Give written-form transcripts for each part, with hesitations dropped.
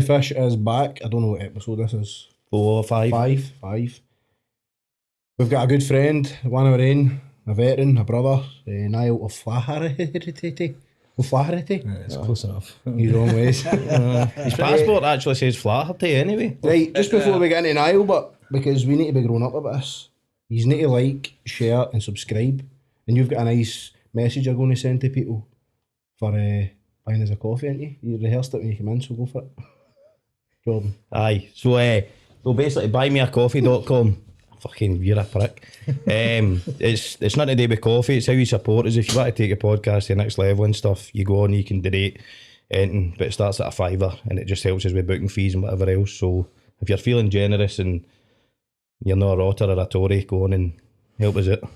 Fish is back. I don't know what episode this is. 4 or 5. Five. We've got a good friend, one of our own, a veteran, a brother, Niall O'Flaherty. It's close enough. He's wrong ways. His passport actually says Flaherty anyway. Right, just before we get into Niall, but because we need to be grown up about this, you need to like, share and subscribe. And you've got a nice message you're going to send to people for buying us a coffee, ain't you? You rehearsed it when you came in, so go for it. Jordan. Aye, so basically buymeacoffee.com. Fucking, you're a prick. It's nothing to do with coffee, it's how you support us. If you want to take your podcast to the next level and stuff, you go on, you can donate anything, but it starts at £5 and it just helps us with booking fees and whatever else. So if you're feeling generous and you're not a rotter or a Tory, go on and help us out.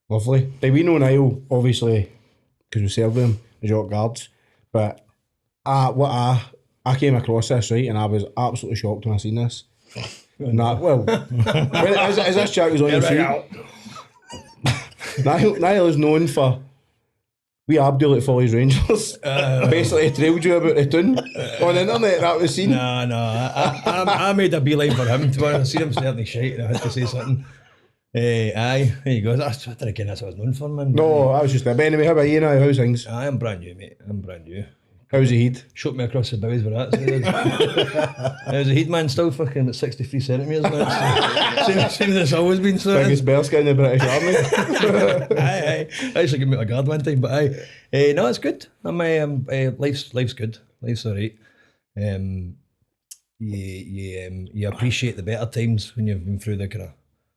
Lovely. Now, we know Niall, obviously, because we served him as York Guards, but I came across this, right, and I was absolutely shocked when I seen this. As this chat was on the feed, Niall is known for we Abdul at Follies Rangers. Basically trailed you about the tune on the internet. That was seen. No, I made a beeline for him. To be honest, I seen him starting to shite and I had to say something. Aye, there you go. That's what I was known for, man. No, I was just there. But anyway, how about you now? How's things? I'm brand new, mate. I'm brand new. How's the heat? Shot me across the bows with that. How's the heat, man? Still fucking at 63 centimetres, man. Same as it's always been, so. Biggest bear skin in the British Army. Aye. I actually gave me a guard one time, but aye. No, it's good. Life's good. Life's alright. You appreciate the better times when you've been through the kind of.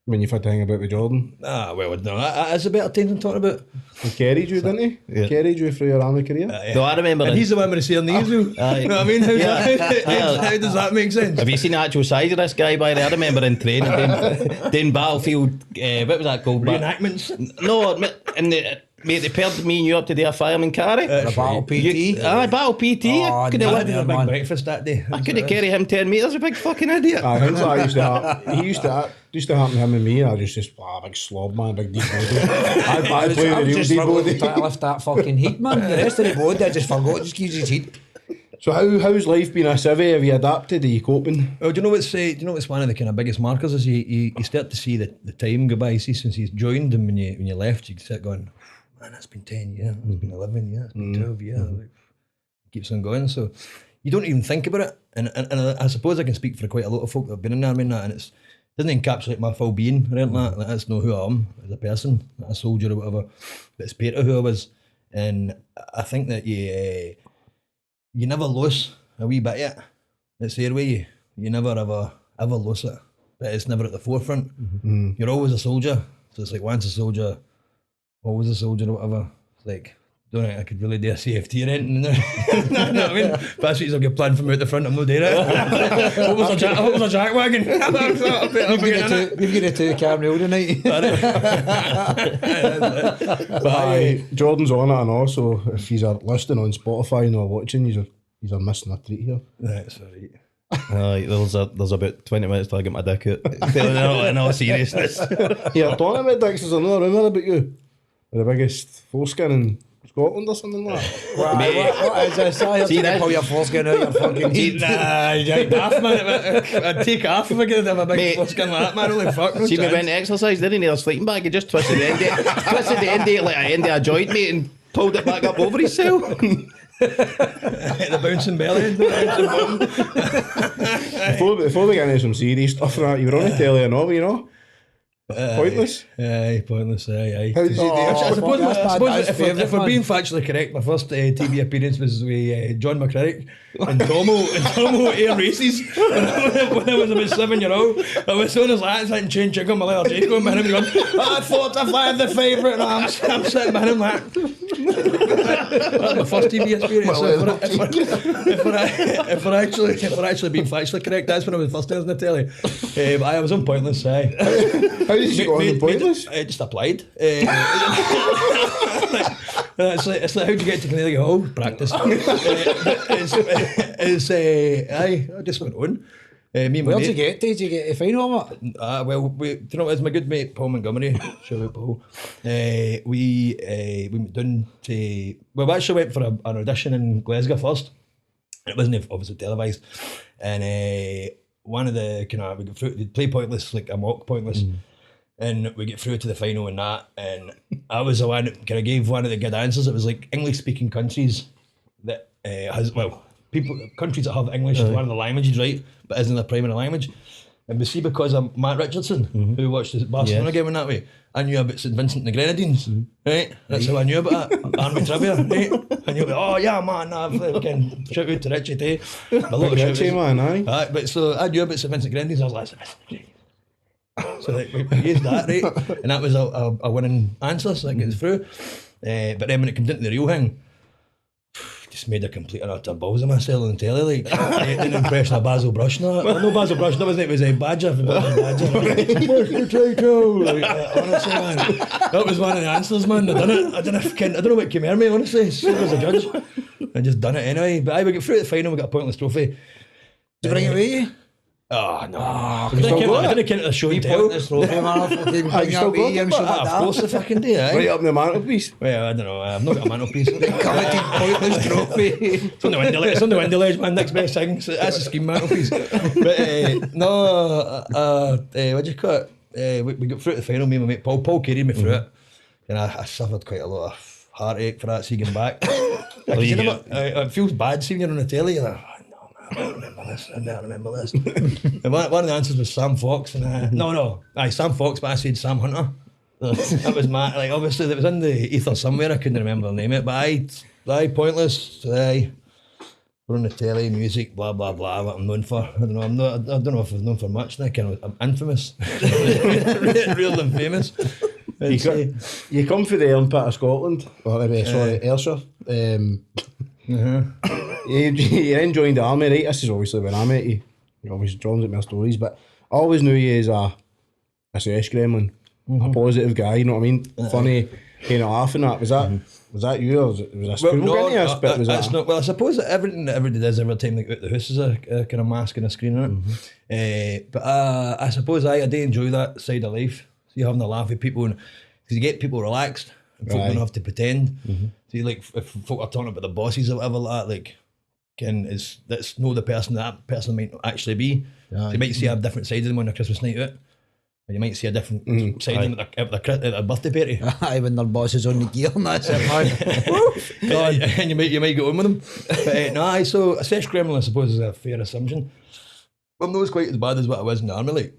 When you've had to hang about with Jordan. Well, no, that's the better times I'm talking about. He carried you, didn't he? Yeah. Carried you through your army career. No, I remember. And he's the one with the sare knees, you know what I mean? How does that make sense? Have you seen the actual size of this guy by there? I remember in training doing battlefield, what was that called? Reenactments? No, mate, they paired me and you up to do a fireman carry. The battle PT. Battle PT. Oh, I could I did a have big breakfast that day. I could have carried him 10 metres, a big fucking idiot. Things like that used to happen to him and me. I just big slob man, big deep body. I play I the was real just deep struggling body. to lift that fucking heat, man. The rest of the body I just forgot, just gives his heat. So how's life been a civvy? Have you adapted? Are you coping? Well, do you know what's one of the kind of biggest markers is you start to see the time go by. See, since he's joined and when you left, you start going, man, that's been 10 years, it's been 11 years, it's been 12 years. Like, keeps on going. So you don't even think about it. And I suppose I can speak for quite a lot of folk that have been in the army and that, and it doesn't encapsulate my full being or anything like that. Like, that's not who I am as a person, a soldier or whatever. But it's part of who I was. And I think that you never lose a wee bit yet. It's there with you. You never ever lose it. But it's never at the forefront. Mm-hmm. You're always a soldier. So it's like once a soldier, always a soldier or whatever. It's like, don't think I could really do a CFT or anything. No, know what I mean? But that's what you'll get planned from out the front, I'm not doing it. What was a jack wagon? We've got a two camera tonight. But Jordan's on it and all, so if he's listening on Spotify and or watching, he's missing a treat here. That's alright. There's about 20 minutes till I get my dick out. In all seriousness. Yeah, talking about dicks, there's another rumour about you. The biggest foreskin in Scotland or something like that. What is this? I have to pull your foreskin out your fucking heat. Nah, you're daft, man. I'd take half if I could have a big foreskin like that, man. Holy fuck, no See, chance. we went to exercise, didn't he? A sleeping bag, he just twisted the end of it like an end of a joint, mate, and pulled it back up over himself. The bouncing belly. Before we get into some serious stuff, right, you were on the telly and all, you know? Pointless? Aye, pointless, aye. How did you do I suppose that's if we're being factually correct, my first TV appearance was with John McCririck and Tomo Air Races when I was about 7 years old. I was on his lads and chain chick on my little Jake going behind him going, I thought if I had the favourite, and I'm sitting behind him like that's my first TV experience. So if we're actually being factually correct, that's when I was first on the telly. But I was on Pointless, aye. How did you go on the Pointless? I just applied. It's like how do you get to Canary Hall? Practice. I just went on. Me and Where'd you get to? Did you get a final of it? do you know what, it's my good mate Paul Montgomery. Shout out Paul. We went down to, we actually went for an audition in Glasgow first. It wasn't obviously televised. And one of the we got through, they'd play Pointless, like a mock Pointless. And we get through to the final and that. And I was the one that kind of gave one of the good answers. It was like English speaking countries that countries that have English as one of the languages, right? But isn't their primary language. And we see because of Matt Richardson, who watched the Barcelona game in that way, I knew about St Vincent and the Grenadines, right? That's how I knew about that. Army trivia, right? I knew about, oh yeah, man, I've fucking shout out to Richie too. A lot of Richie, man, aye. But so I knew about St Vincent and Grenadines, I was like, St Vincent and Grenadines. So like, we used that, right? And that was a winning answer, so that gets through. But then when it comes into the real thing, just made a complete and utter balls of myself on the telly, like an impression of Basil Brush. No Basil Brush, that wasn't it, was a Badger. Badger. Like, honestly, man, that was one of the answers, man. I don't know what came out of me, honestly. So as a judge, I just done it anyway. But we get through the final, we got a Pointless trophy. Did you bring it with you? Oh no! I still didn't count the show and tell. Pointless trophy, man. I'll fucking bring you still that with you and shit Of like course, that. I fucking do. Right up in the mantelpiece. Well, I don't know. I've not got a mantelpiece. Coveted Pointless trophy. It's on the window ledge, man. Next best thing. So that's a scheme mantelpiece. But what do you call it? We got through to the final. Me and my mate Paul carried me through it, and I suffered quite a lot of heartache for that seeing back. It feels bad seeing you on the telly. You're like, I don't remember this. And one of the answers was Sam Fox, and Sam Fox, but I said Sam Hunter. That was my, like, obviously it was in the ether somewhere. I couldn't remember the name of it, but Pointless. We're on the telly, music, blah blah blah. What I'm known for, I don't know. I don't know if I'm known for much. I'm infamous, real and famous. You come for the Olympic of Scotland, Ayrshire. You then joined the army, right? This is obviously when I met you. You obviously draws at my stories, but I always knew you as a SS gremlin, a positive guy. You know what I mean? Funny, kind of laughing at. Was that you, or was that school? Well, I suppose that everything that everybody does every time they go out the house is a kind of mask and a screen on it. But I suppose I do enjoy that side of life. So you're having a laugh with people, because you get people relaxed. And folk don't have to pretend. So you, like, if folk are talking about the bosses or whatever like that, like, that's not the person that person might actually be. So you might see a different side of them on a Christmas night out, and you might see a different side of them at a birthday party. Aye, when their boss is on the gear and that's it, man. And you might go on with them. But so a sex gremlin, I suppose, is a fair assumption. But I'm not quite as bad as what I was in the army, like.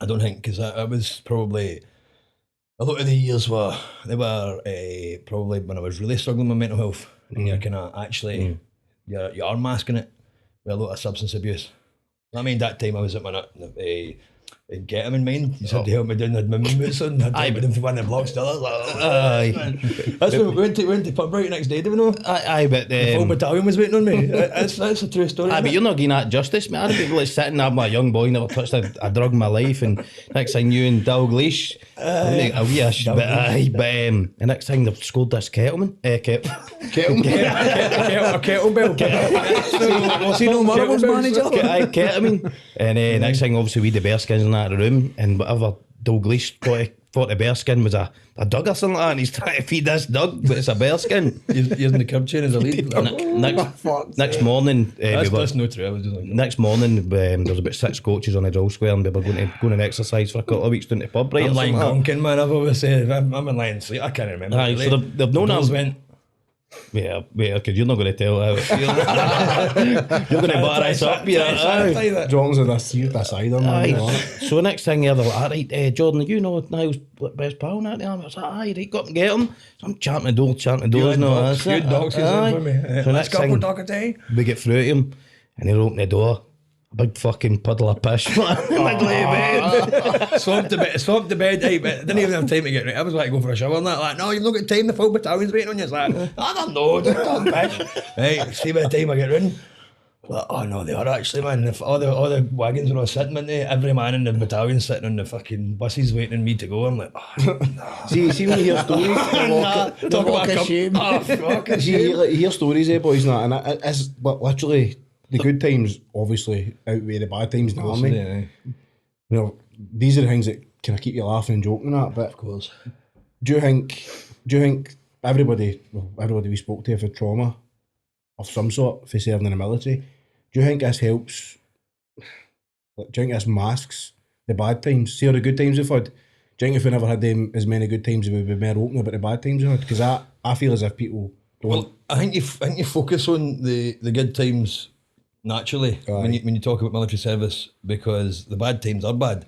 I don't think, because I was probably, a lot of the years were probably when I was really struggling with mental health, and you're kind of actually, you are masking it with a lot of substance abuse. I mean, that time I was at my get him in mind. He said to help me down, had my boots on, I'd take them from one of the blocks to the other. Like, that's when we went to pub right next day, do we know? But the whole battalion was waiting on me. That's a true story. But you're not getting that justice, mate. I'd be like sitting there, I'm a young boy, never touched a drug in my life, and next thing you and Dalglish, a wee ish, but the next thing they've scored this Kettleman. Kettlebell. Was he no Motherwell's manager? Kettleman. And next thing, obviously, we the bear skins in that room, and whatever Dalglish thought the bear skin was a dog or something like that, and he's trying to feed this dog, but it's a bear skin. Using the curb chain as a lead. Next morning, that's no true. I was just like, next morning, there was about 6 coaches on the drill square, and we were going to exercise for a couple of weeks down to the pub, right? I'm lying gonking, man. I've always said I'm in lying sleep. I can't remember. So they've known us. Yeah, because you're not going to tell how it feels. You're going to butter us up, yeah. Jordan's with a cider, man. So next thing, they're like, right, Jordan, you know Niall's best pal in that army. I was like, aye, right, go up and get him. So I'm chanting the doors. Good dogs, for me. So next thing, we get through to him, and he'll open the door. A big fucking puddle of piss, man. Swamped the bed, hey, but didn't even have time to get ready. I was like, go for a shower and that. Like, no, you've not got time, the full battalion's waiting on you. It's like, I don't know, just don't piss. Right, see by the time I get in, like, oh no, they are actually, man. If all the wagons were all sitting, man, every man in the battalion sitting on the fucking buses waiting on me to go. I'm like, oh, no. See when you hear stories, talk about a shame. Oh, fucking shame. You hear stories, boys, and it's literally. The good times obviously outweigh the bad times in the army. You know, these are the things that kind of keep you laughing and joking at. But of course, do you think everybody we spoke to have had trauma of some sort for serving in the military. Do you think this helps? Like, do you think this masks the bad times? See all the good times we've had? Do you think if we never had them as many good times, we would be more open about the bad times we've had? Because I feel as if people don't. Well, I think you focus on the good times naturally when you talk about military service, because the bad times are bad,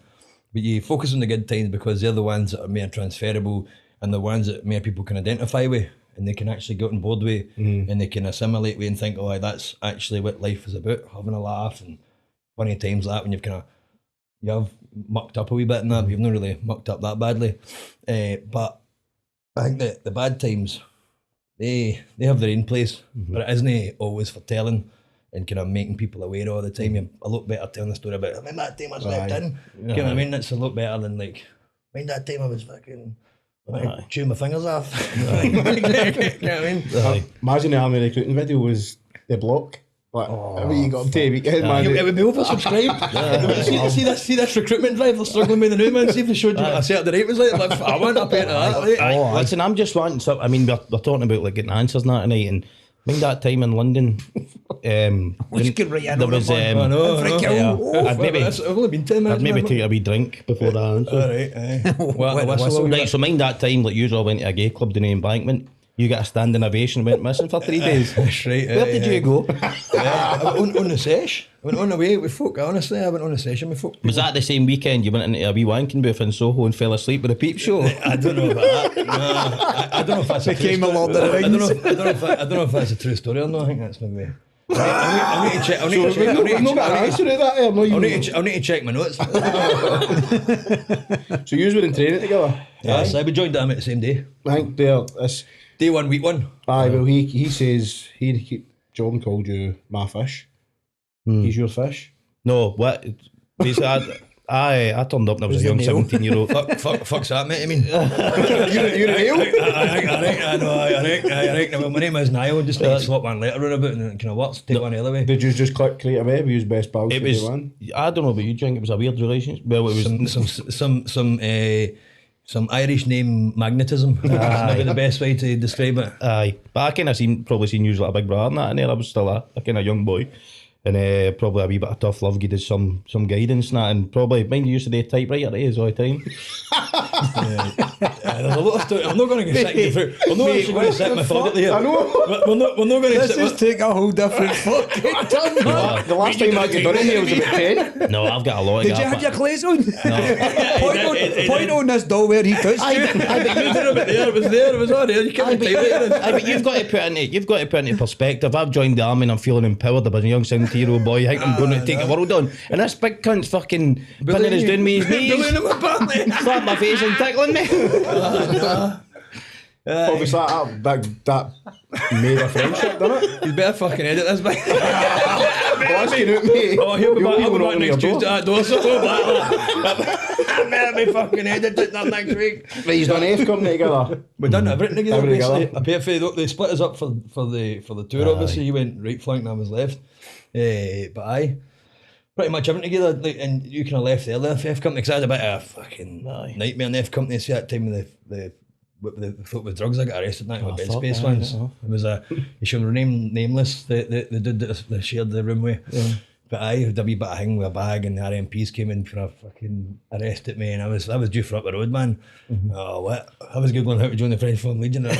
but you focus on the good times because they're the ones that are more transferable and the ones that more people can identify with and they can actually get on board with and they can assimilate with and think, oh, that's actually what life is about, having a laugh and funny times like that when you have mucked up a wee bit in that, but you've not really mucked up that badly. But I think that the bad times, they have their own place, but it isn't always for telling and kind of making people aware all the time. You're a lot better telling the story about, I mean, that time I slept in. You know what I mean? That's a lot better than like, mind that time I was fucking chewing my fingers off. You know what I mean? Imagine the army recruiting video was the block. Like, I mean, you got to weekend, man. It would be oversubscribed. see this recruitment drive, they're struggling with the new man. See if they showed you what a Saturday night was like. I want a bit of that. Listen, I'm just wanting some. I mean, we're talking about like getting answers and that tonight, and I think that time in London, there was. I've only been 10 minutes. I'd maybe take a wee drink before that answer. Right, so mind that time, like usually I went to a gay club down the Embankment. You got a standing ovation and went missing for 3 days. That's right. Where did you go? I went on the sesh. I went on the way with folk. Honestly, I went on the session with folk. Was that the same weekend you went into a wee wanking booth in Soho and fell asleep with a peep show? I don't know about that. No, I don't know if that's a true story. I don't know if that's a true story or not. I think that's maybe. I need to check. I need to check my notes. So you were in training together? Yes, we joined them at the same day. I think this Day one, week one. Aye, well he says Jordan called you my fish. He's your fish. No, what? Basically, I turned up and I was a young 17-year-old. Fuck's that, mate? I mean, you're a male? I reckon. Well, my name is Niall. Just need to swap one letter around about and it kind of works. Take one anyway. Did you just click straight away? We use best pals. It was. I don't know about you, Jink. It was a weird relationship. Well, it was some Irish name magnetism. That's maybe the best way to describe it. Aye, but I kind of probably seen you like a big brother and that in there. I was still a kind of young boy. And probably a wee bit of tough love gave us some guidance and that, and probably mind you used to do a typewriter at all the time. There's a lot of story. I'm not going to get sick through. I'm not actually going to sit methodically here. I know. We're not going to Let's just take a whole different fucking turn, man. The last time I got done in here was about 10. No, I've got a lot of Did you have your clothes on? Point on this doll where he touched you. It was on there. You can't but you've got to put into perspective. I've joined the army and I'm feeling empowered. I was a young 17-year-old boy. I think I'm going to take the world on. And this big cunt's fucking pinning his doing me his knees, slap my face and tickling me. Obviously that made a friendship, didn't it? You better fucking edit this, mate. Blasting out me. Oh, he'll be back next Tuesday at door. I better be fucking edited that next week. Right, he's done F company together. We done everything together. Everything I paid for they split us up for the tour. Obviously, he went right flank and I was left. But I pretty much everything together. Like, and you kind of left early for F company because I had a bit of a fucking nightmare in F company. See that time with the thought with drugs, I got arrested night with bed space once. It was you should remain nameless. The dude that shared the room with. Yeah. But I had a wee bit of hang with a bag and the RMPs came in for a fucking arrested me and I was due for up the road, man. Oh, what? I was googling how to join the French Foreign Legion. The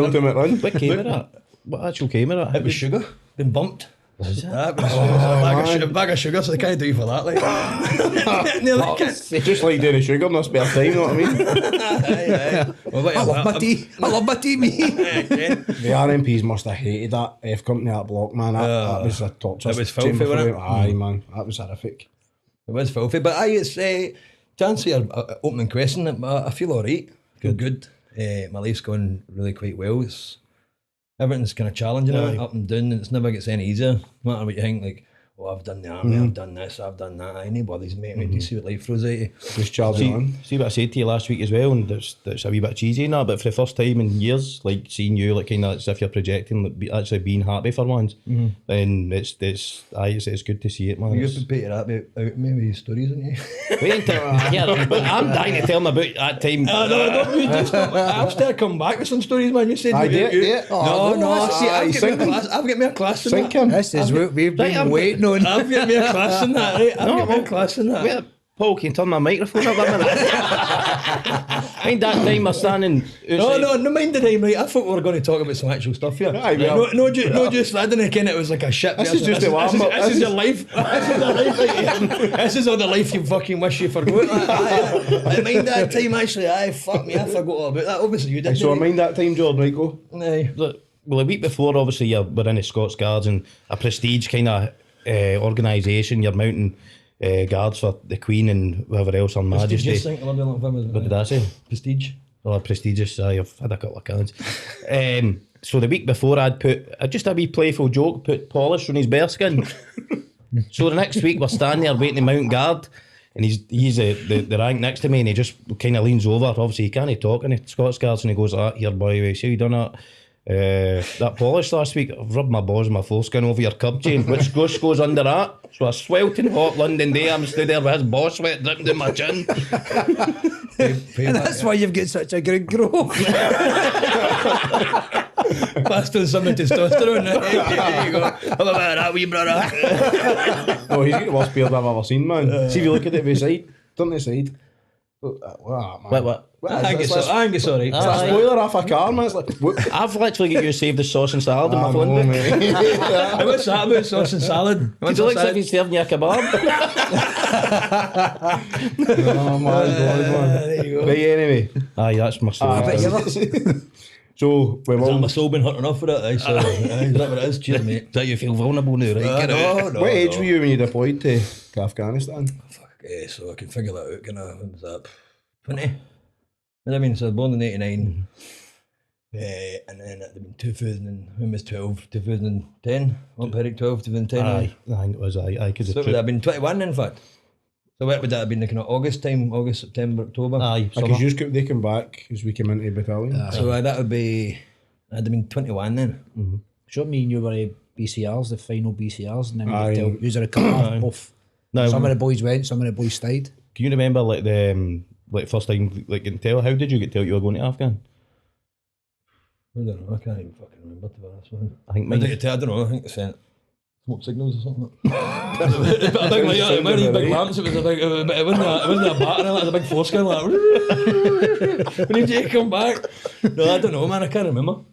ultimate run. What came of that? What actual came of that? It was sugar. Been bumped. Was it? That was a bag of sugar, so they can't do you for that. Like, It's just like doing a sugar in their spare time, you know what I mean? I love my tea. I love my tea, me. The RMPs must have hated that F company, that block, man. That was a torture. It was filthy, wasn't it? Aye, man. That was horrific. It was filthy. But it's to answer your opening question, I feel alright. Feel good. My life's going really quite well. Everything's kind of challenging, up and down, and it's never gets any easier. No matter what you think, like oh, I've done the army, I've done this, I've done that. Anybody's mate, do you see what life throws at you? Just charging on. See what I said to you last week as well, and that's a wee bit cheesy and that, but for the first time in years, like seeing you like kind of as if you're projecting, like, actually being happy for once, and it's good to see it, man. You've been painting that out of me with your stories, haven't you? Wait until but I'm dying to tell them about that time. I'll start coming back with some stories, man. You said I did, yeah. No, see, I've got me a class in that. This is what we've been waiting on. I've got me a class in that, right? I've got me a class in that. Wait, Paul, can you turn my microphone up a minute? Mind that time we're standing outside. No, mind the time, right? I thought we were going to talk about some actual stuff here. Aye, well, No, just I didn't ken it was like a shit. This is just a warm up. This is your life. This is your life. This is all the life you fucking wish you forgot. I mind that time actually. Fuck me, I forgot all about that. Obviously you did. So I mind that time, Jordan, right, go. Aye. Look, well, a week before, obviously, you were in the Scots Guards and a prestige kind of organisation. You're mounting guards for the Queen and whoever else on Majesty. What did I say? Prestige. Oh, prestigious. I've had a couple of cans. So the week before, I'd put just a wee playful joke, put polish on his bearskin. So the next week, we're standing there waiting to mount guard, and he's the rank next to me, and he just kind of leans over. Obviously, he can't talk in the Scots Guards, and he goes, "Here, boy, see you done that." That polish last week, I've rubbed my balls and my foreskin over your curb chain, which goes under that. So a sweltering hot London day, I'm stood there with his boss sweat dripping down my chin. And that's why you've got such a good growth. Passed on some testosterone. There you go. How about that, wee brother? Oh, he's got the worst beard I've ever seen, man. See if you look at it from the side, turn to the side. Wow, man. What? I think it's alright. It's a spoiler off a car, man. It's like, I've literally got you saved the sauce and salad in my phone book. What's that about sauce and salad? It looks like he's serving you a kebab. oh my god, man. There you go. Right, anyway. Aye, that's my story. So, My soul been hurt enough for it, aye, so is that what it is? Cheers, mate. Is that you feel vulnerable now, right? Get out. what age were you when you deployed to Afghanistan? So I can figure that out, when was that? 20? I mean, so I was born in 89, and then it'd been 2000, and when was 12? 2010? Up Eric 12, 2010? Aye, I think it was, aye. So would that have been 21 in fact? So what would that have been, like in August time, August, September, October? Aye, Because they came back as we came into the battalion. So that would be, I'd have been 21 then. Mm-hmm. Sure, me and you were BCRs, the final BCRs, and then Aye. you were a couple of both. No, Some of the boys went, some of the boys stayed. Can you remember like the first time like getting tell? How did you get told you were going to Afghan? I don't know, I can't even fucking remember to be honest with you. I think I don't know, I think they sent smoke signals or something. But I think like that, one of these big lamps, it wasn't a batter, it was a big foreskin like we need you to come back. No, I don't know, man, I can't remember.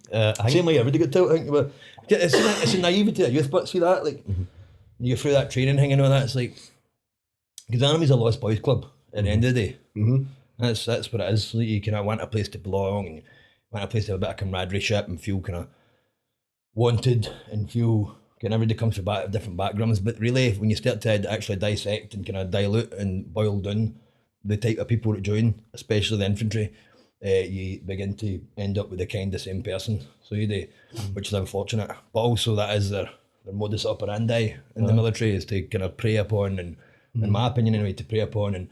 Same like everybody got told, I think, but it's a naivety of youth, but see that, like you go through that training thing and all that, it's like, because the Army's a lost boys club at the end of the day. Mm-hmm. That's what it is. Like, you kind of want a place to belong, and you want a place to have a bit of camaraderie and feel kind of wanted, and feel kind of everybody comes from different backgrounds. But really, when you start to actually dissect and kind of dilute and boil down the type of people that join, especially the infantry, you begin to end up with the kind of same person. So you do, which is unfortunate. But also that is their modus operandi in the military, is to kind of prey upon, and in my opinion anyway, to prey upon and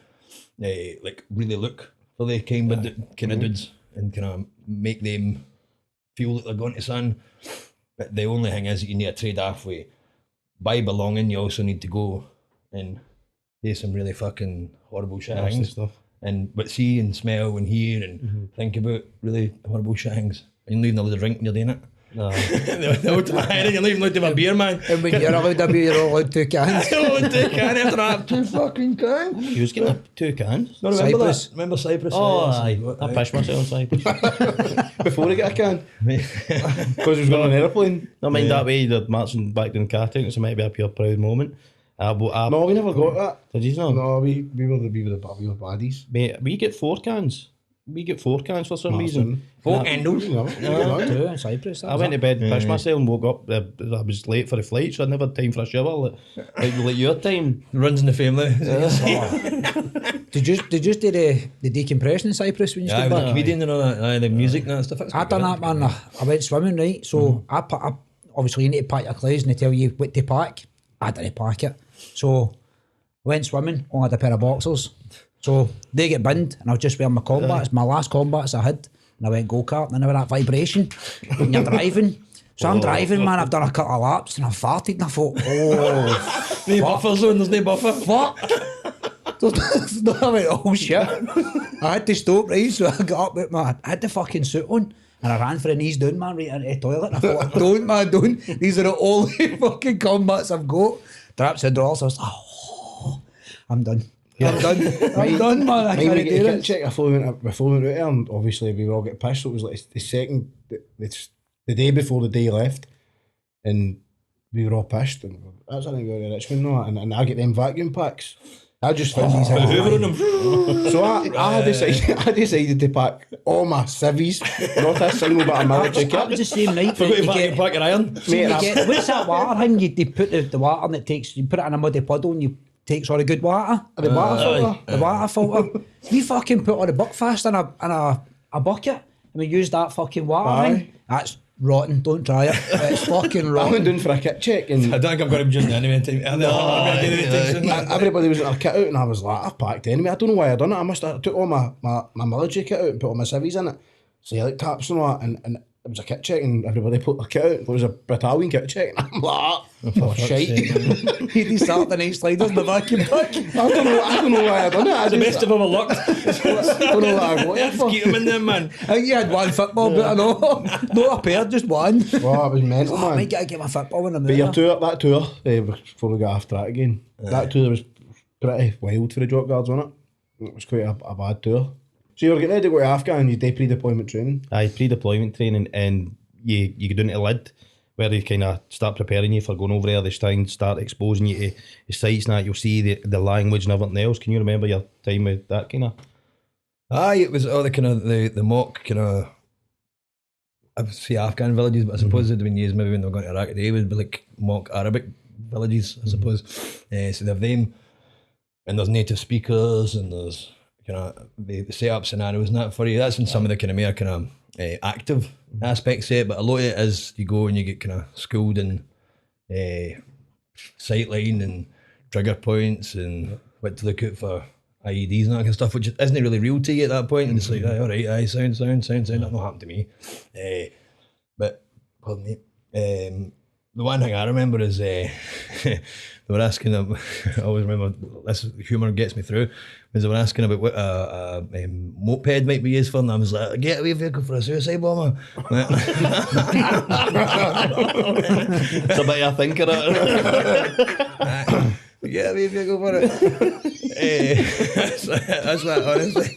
like really look for the kind of dudes and kind of make them feel that they're going to sun. But the only thing is that you need to trade off with, by belonging, you also need to go and do some really fucking horrible shit things. But see and smell and hear and think about really horrible shit things. And you're leaving a little drink and you're doing it. No. You're leaving out to have a beer, man. And when you're allowed a beer, you're allowed 2 cans. You're allowed 2 cans after I have 2 fucking cans. He was getting 2 cans. No, remember Cyprus. that? Remember Cyprus? Oh, aye. I pissed myself on Cyprus. Before I get a can. Because he was going on an aeroplane. I mind that way, they're marching back down Carting, so it might be a pure proud moment. No, we never got that. Did you not? No, we were the baddies. Mate, we get 4 cans. We get 4 cans for some reason. 4 candles. Two in Cyprus. I went to bed, pissed myself and woke up. I was late for the flight, so I never had time for a shower. Like your time. Runs in the family. Did you do the decompression in Cyprus when you Yeah, stood with the back? comedian and all that, the music and that stuff. I done that, man. I went swimming, right? So I obviously you need to pack your clothes and they tell you what to pack. I didn't pack it. So went swimming, only had a pair of boxers. So they get binned and I was just wearing my combats, my last combats I had. And I went go-kart and I had that vibration when you're driving. So I'm driving, man, I've done a couple of laps and I've farted and I thought, oh, No buffer zone, there's no buffer. fuck. I went, oh shit. I had to stop, right? So I got up with I had the fucking suit on and I ran for the knees down, man, right into the toilet. And I thought, don't, man, don't. These are the only fucking combats I've got. Traps the doors, I was like, oh, I'm done. I'm done, man. I Mine, we can't get a do kit this. check before we went out there, and obviously we all get pissed. So it was like the second, it's the day before the day left, and we were all pissed. And that's I think we were in Richmond now, and I get them vacuum packs. I just found these. Hoovering them. So I decided to pack all my civvies, not a single bit of military That was kit. the same night. Forgot to you pack get- your pack of iron. So you get, what's that water thing? You put the water and it takes, you put it in a muddy puddle and you take all the good water. The water filter. The water filter. We fucking put all the buckfast in a bucket and we use that fucking water Aye. thing. That's rotten, don't try it. It's fucking I went rotten. down for a kit check, and I don't think I'm going to be using it anyway. everybody was in their kit out, and I was like, I've packed anyway. I don't know why I done it. I took all my military kit out and put all my civvies in it. So you like taps and all that, and it was a kit check, and everybody put their kit out. There was a battalion kit check, and I'm like, oh shite. He started the night sliders in the vacuum pack. I don't know why I done it. I The just best of them are locked. don't know what I got it for. Keep them in there, man. I think you had one football boot, I know. Not a pair, just one. Oh, it was mental, I man. might get to get my football when I'm But your there. that tour, before we got after that again, that tour was pretty wild for the jock guards, wasn't it? It was quite a bad tour. So you were getting ready to go to Afghan and you did pre-deployment training. Aye, pre-deployment training, and you go down to the lid where they kind of start preparing you for going over there. They start exposing you to the sites and that. You'll see the language and everything else. Can you remember your time with that kind of? Aye, it was all the kind of the mock kind of, I would say Afghan villages, but I suppose it'd been years maybe when they were going to Iraq today, it would be like mock Arabic villages, I suppose. So they have them, and there's native speakers, and there's kind of the set up scenarios and that for you. That's in some of the kind of more kind of active aspects of it, but a lot of it is you go and you get kind of schooled in sightline and trigger points and what to look out for IEDs and that kind of stuff, which isn't really real to you at that point. And it's like, aye, all right, aye, sound, that not happened to me. But pardon me. The one thing I remember is they were asking them, I always remember, this humour gets me through, was they were asking about what a moped might be used for, and I was like, a getaway vehicle for a suicide bomber. It's a bit of a thinker. Getaway vehicle for it. That's what, honestly.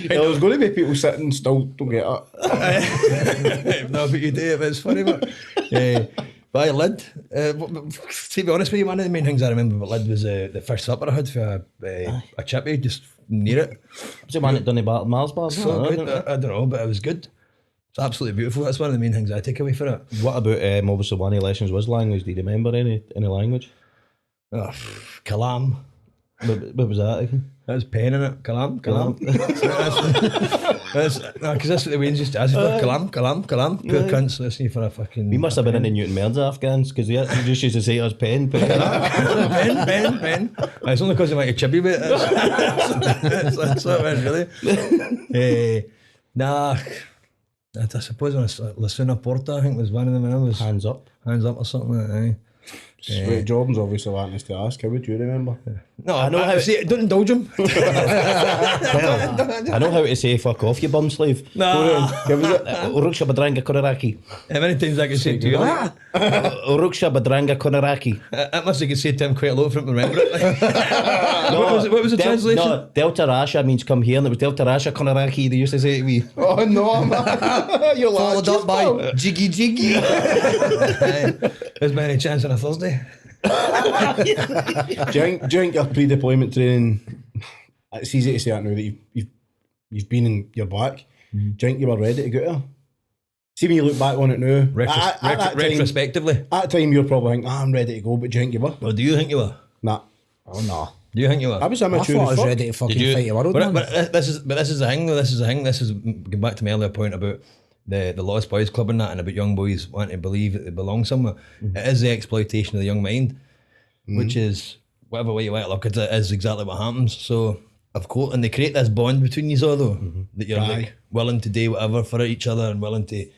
There's going to be people sitting still, don't get it. No, but you do it, but it's funny, but by Lid, to be honest with you, one of the main things I remember about Lid was the first supper I had for a chippy just near it. Was the one that done the Mars bars? So good, I don't know, but it was good. It's absolutely beautiful. That's one of the main things I take away from it. What about obviously one of the lessons was language? Do you remember any language? Oh, Kalam. What was that again? That was pen in it. Kalam. Because that's what the Waynes used to ask for. Kalam. Poor cunts listening for a fucking... We must have been in the Newton Mearns Afghans, because they just used to say us pen. pen. It's only because they like a chibby bit. That's what it was, really. Nah, I suppose on La Suna Porta, I think was one of them. And I was Hands up. or something like that. Sweet Jordan's obviously wanting us to ask, how would you remember? No, I know how to say. Don't indulge him. I know how to say fuck off, you bum slave. Nah. Give us it. Uruksha Badranga Konaraki. How many times I can say it to you? Uruksha Badranga Konaraki. I must have said to him quite a lot for him to remember it. What was the translation? No, Delta Rasha means come here, and it was Delta Rasha Konaraki they used to say to me. Oh no, man. You're Followed up by Jiggy Jiggy. There's many chance on a Thursday. During your pre-deployment training, it's easy to say that now that you've been in your back. Do you think you were ready to go there? See when you look back on it now, at that time- Retrospectively. At the time you're probably thinking, I'm ready to go, but do you think you were? Or do you think you were? Nah. Oh no. Do you think you were? I was I immature thought I as was fuck. ready to fucking Did you? fight the world, man. But this is the thing though. This is going back to my earlier point about the Lost Boys Club and that, and about young boys wanting to believe that they belong somewhere. It is the exploitation of the young mind, which is, whatever way you want to look at it, is exactly what happens. So, of course, and they create this bond between you all though, that you're like willing to do whatever for each other and willing to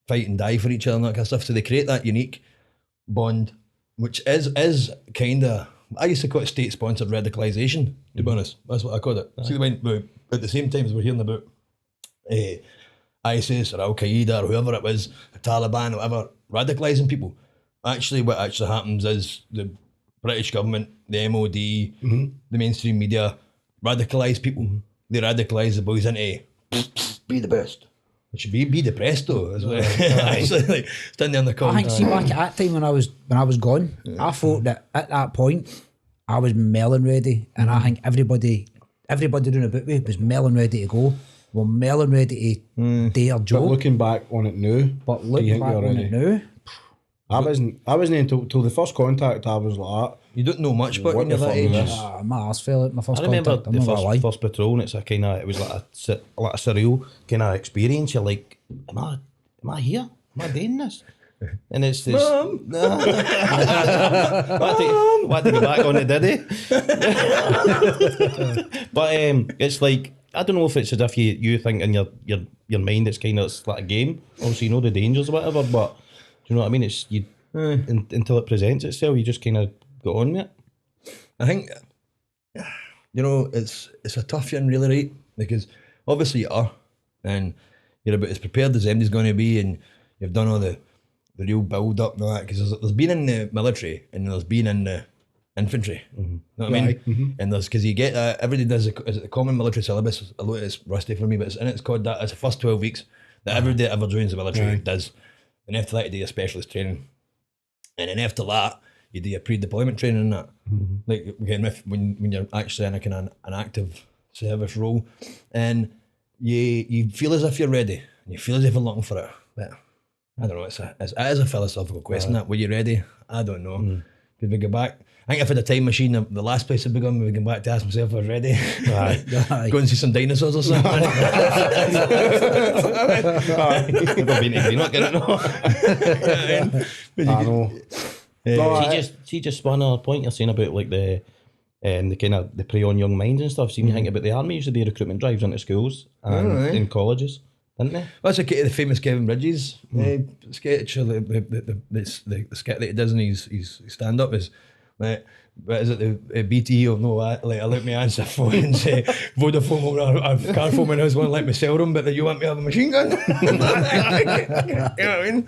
fight and die for each other and that kind of stuff. So they create that unique bond, which is kind of, I used to call it state-sponsored radicalisation, to be honest. That's what I called it. See, at the same time as we're hearing about ISIS or Al-Qaeda or whoever it was, the Taliban or whatever, radicalising people. Actually, what actually happens is the British government, the MOD, the mainstream media radicalise people. They radicalise the boys into be the best. It should be depressed though, as well. Actually, like standing there in the I corner. think, see, back at that time when I was gone, I thought that at that point I was melon ready, and I think everybody doing about me was melon ready to go. We're melon ready to do our But job. looking back on it now, But do you looking think back you're on ready? it now, I wasn't until the first contact. I was like, You don't know much about What when you're the that fuck age. is this? my arse fell out my first I remember contact. I'm not gonna lie. the first patrol, and it's a kind of, it was like a surreal kind of experience. You're like, am I here? Am I doing this? And it's this. Mom! What to go back on it, did he? But it's like, I don't know if it's as if you think in your mind it's kind of like a game. Obviously, you know the dangers or whatever, but do you know what I mean? It's you until it presents itself, you just kind of go on with it. I think, you know, it's a tough one, really, right? Because obviously you are, and you're about as prepared as MD's going to be, and you've done all the real build up and all that. Because there's been in the military and there's been in the infantry. You know what I mean? And there's, because you get everybody does is it the common military syllabus. I know it's rusty for me, but it's called that. It's the first 12 weeks that everybody that ever joins the military does. And after that, you do your specialist training, and then after that, you do your pre-deployment training and that. Like again, when you're actually in a kind of an active service role, and you feel as if you're ready, and you feel as if you're looking for it. But I don't know. It is a philosophical question. That were you ready? I don't know. Could we go back? I think if I had a time machine, the last place I'd be going, we go back to ask myself if I was ready. Go and see some dinosaurs or something. Never been to Greenock, I don't know. I know. See, just one other point you're saying about like the kind of the prey on young minds and stuff. See, when you think about the army, used to do recruitment drives into schools and in colleges, didn't they? That's the famous Kevin Bridges sketch, or the skit that he does in his stand up is, like, what is it, the BT or no, like I let me answer phone and say Vodafone or a car phone when I was one like me sell them, but that you want me to have a machine gun. You know what I mean?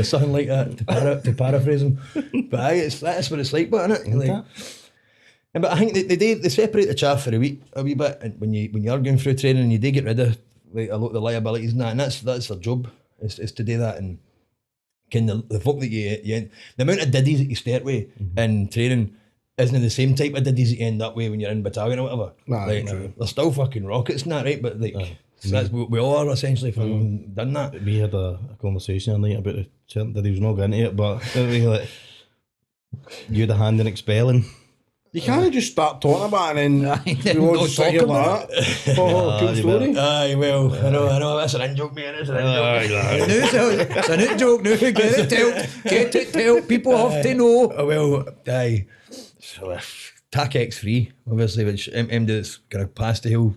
Something like that to paraphrase him. But that's what it's like, but isn't it? Like, but I think they separate the chaff for a wee bit, and when you are going through training, you do get rid of like a lot of the liabilities and that, and that's their job is to do that. And kind of the folk that you the amount of diddies that you start with in training isn't the same type of diddies that you end up with when you're in battalion or whatever. They're still fucking rockets and that, right? But like so that's what we all are essentially for having done that. We had a conversation the other night about the certain that he was not going into it, but we like you had a hand in expelling. You can't just start talking about it and then you want to sit here like that. Oh, cool story. Aye, well, I know, that's an in-joke, mate, it's an in-joke. It's a new joke now. Get it, tell. People have to know. Well, aye. So, TAC X3, obviously, which MD that's kind of past the hill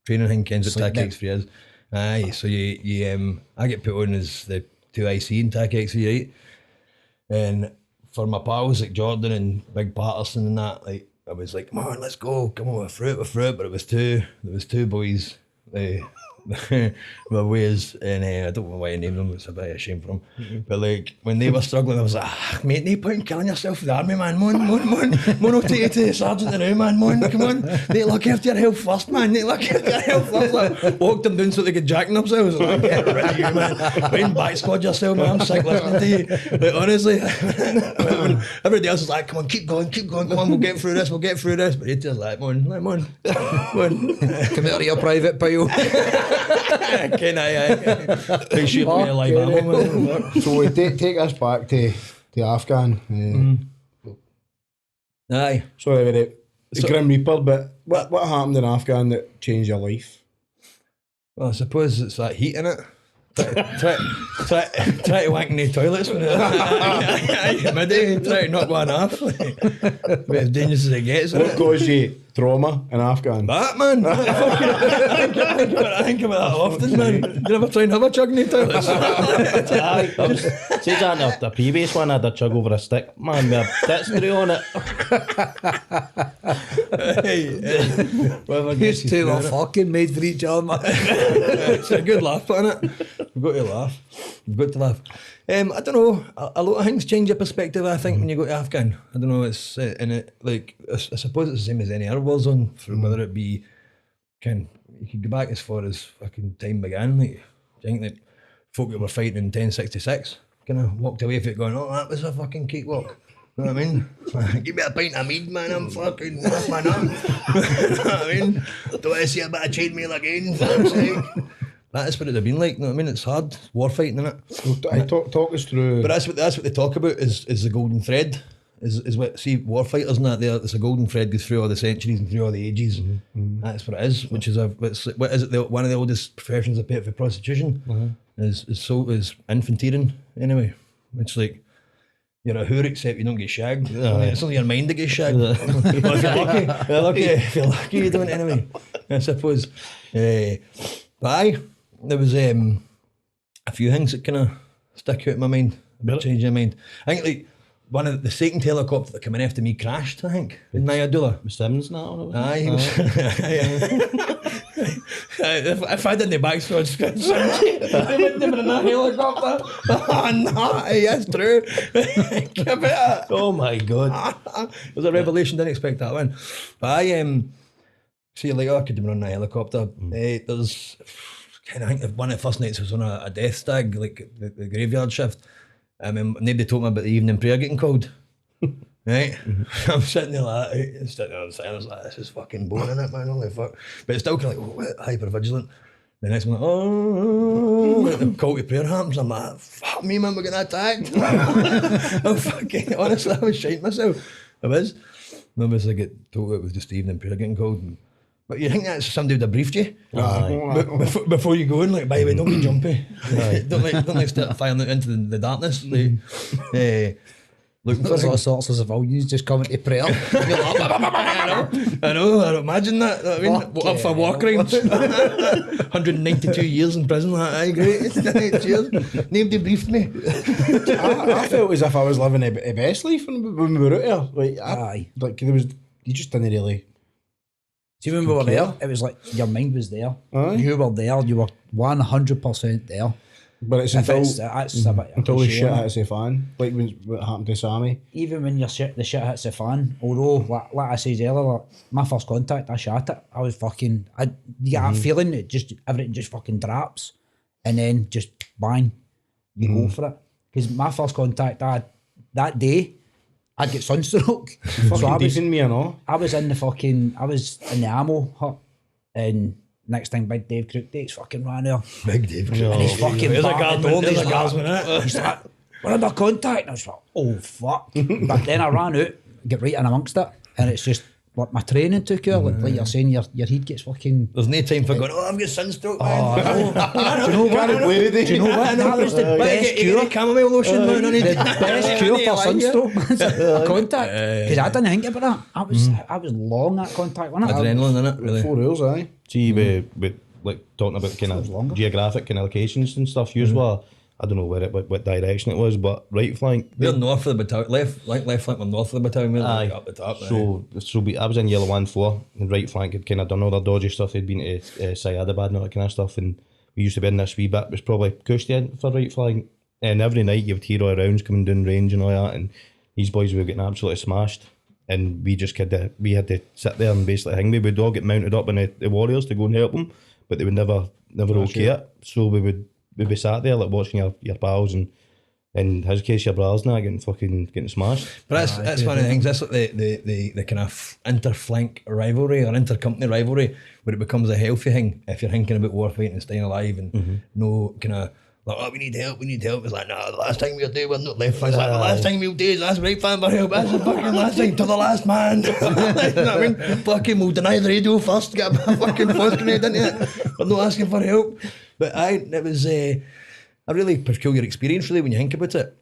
training thing, kens what TAC X3 is. Aye, so you I get put on as the 2IC in TAC X3, right? And for my pals like Jordan and Big Patterson and that, like I was like, come on, let's go, come on, we're through it, but there was two boys, my ways, and I don't know why I named them, it's a bit of a shame for them, but like when they were struggling, I was like, mate, no point killing yourself for the army, man, mon, I'll take you to the sergeant now, man, come on, they look after your health first, man, like, walked them down so they could jack themselves, like, get rid of you, man, going back squad yourself, man, I'm sick listening to you, like, honestly, everybody else was like, come on, keep going, come on, we'll get through this, but it's just like, mon, Come out of your private pile. can I? Big shape of live ammo. So we take us back to Afghan. Aye. Sorry about the Grim Reaper, but what happened in Afghan that changed your life? Well, I suppose it's that heat in it. try to wank in the toilets when midday, try to knock one off. But as dangerous as it gets. What caused you trauma in Afghan? That man, I think about that often, man. You ever try and have a chug in the toilets? See that the previous one I had a chug over a stick, man, with a tits through on it. These two are fucking made for each other, man. It's a good laugh, isn't it? You've got to laugh. You've got to laugh. I don't know. A lot of things change your perspective, I think, when you go to Afghan. I don't know. It's in it like I suppose it's the same as any other war zone. Whether it be, you could go back as far as fucking time began. Like, I think that folk that were fighting in 1066 kind of walked away from it going, "Oh, that was a fucking cakewalk." You know what I mean? Give me a pint of mead, man. I'm fucking off my nut. You know what I mean? Don't want to see a bit of chainmail again, for fuck's sake. That's what it'd have been like. You know what I mean? It's hard war fighting, isn't it? Talk us through. But that's what they talk about is the golden thread. Is what see war fighters and that there. It's a golden thread goes through all the centuries and through all the ages. That's what it is. Which is what is it? One of the oldest professions of for prostitution is infanteering anyway. It's like you're a whore except you don't get shagged. It's only your mind that gets shagged. Well, if you're lucky, you don't anyway. I suppose. But aye, there was a few things that kind of stick out in my mind, a bit change my mind. I think like one of the second helicopter that came in after me crashed, I think, in Niall. Was Sims and that on it? Aye, he was. If I didn't backstretch scratch, they wouldn't have been in that helicopter. Oh, no, that's true. Give it a- Oh my god. It was a revelation, didn't expect that one. But I see, like, I could have been on a helicopter. There's kind of, I think one of the first nights was on a death stag, like the graveyard shift. Nobody told me about the evening prayer getting called. Right? I'm sitting there like that, sitting there in silence like, this is fucking boring, innit, man? Holy fuck. But it's still kind of like, hyper vigilant. The next one, like, the call to prayer happens. I'm like, fuck me, man, we're getting attacked. I'm fucking, honestly, I was shitting myself. I was. Maybe as I get told it was just the evening prayer getting called. But you think that's somebody would have briefed you before you go in, like, by the way, don't be jumpy. don't start firing out into the darkness. Like, looking for There's all sorts of civilians just coming to prayer. I know, I imagine that. You know what I mean, up for war crimes. 192 years in prison. Aye, great. Cheers. Nobody briefed me. I felt as if I was living a best life when we were out there. Like, Aye. Like there was, you just didn't really. See, when we were there, it was like your mind was there. Aye. You were there. You were 100% there. But it's If until that's a bit the cliche, shit innit? hits the fan, like what happened to Sammy. Even when the shit hits the fan, although like I said earlier, like, my first contact, I shot it. I was fucking, you get that feeling that just everything just fucking drops, and then just bang, you go for it. Because my first contact, that day, I'd get sunstroke. So I was me or no? I was in the ammo hut, and next thing, Big Dave Crookdate's fucking ran there. Big Dave. And he's fucking There's a banging the guardsman. door, There's a he's guardsman, like- innit? He's like, we're under contact. And I was like, oh fuck. But then I ran out, get right in amongst it, and it's just like my training took over. Like you're saying, your head gets fucking. There's no time for going, oh, I've got sunstroke, man. Do you know what? Do you know what? That was the best cure. Chamomile lotion, man. The best cure for sunstroke. Contact. Because I didn't think about that. I was long at contact, wasn't it? Adrenaline, innit? Really. 4 hours, aye. See, with like talking about kind of geographic kind of locations and stuff, yours were, I don't know what direction it was, but right flank. We're north of the battalion. Left flank, we're north of the battalion. We're like up the top. I was in Yellow 1-4, and right flank had kind of done all their dodgy stuff. They'd been to Syedabad and all that kind of stuff, and we used to be in this wee bit. It was probably cushy for right flank, and every night you would hear all rounds coming down range and all that, and these boys were getting absolutely smashed. And we had to sit there and basically hang me. We'd all get mounted up in the warriors to go and help them, but they would never okay it. So we'd be sat there like watching your pals and in his case your brothers and that getting smashed. But that's one of the things. That's like the kind of inter-flank rivalry or inter-company rivalry where it becomes a healthy thing if you're thinking about war fighting and staying alive and no kind of like, oh, we need help. It's like, no, the last time we'll do, we're not left flank. Like, the last time we'll do is last right flank for help. That's the fucking last time to the last man. You know what I mean? Fucking, we'll deny the radio first, get a fucking flash grenade into it. We're not asking for help. But it was, a really peculiar experience, really, when you think about it.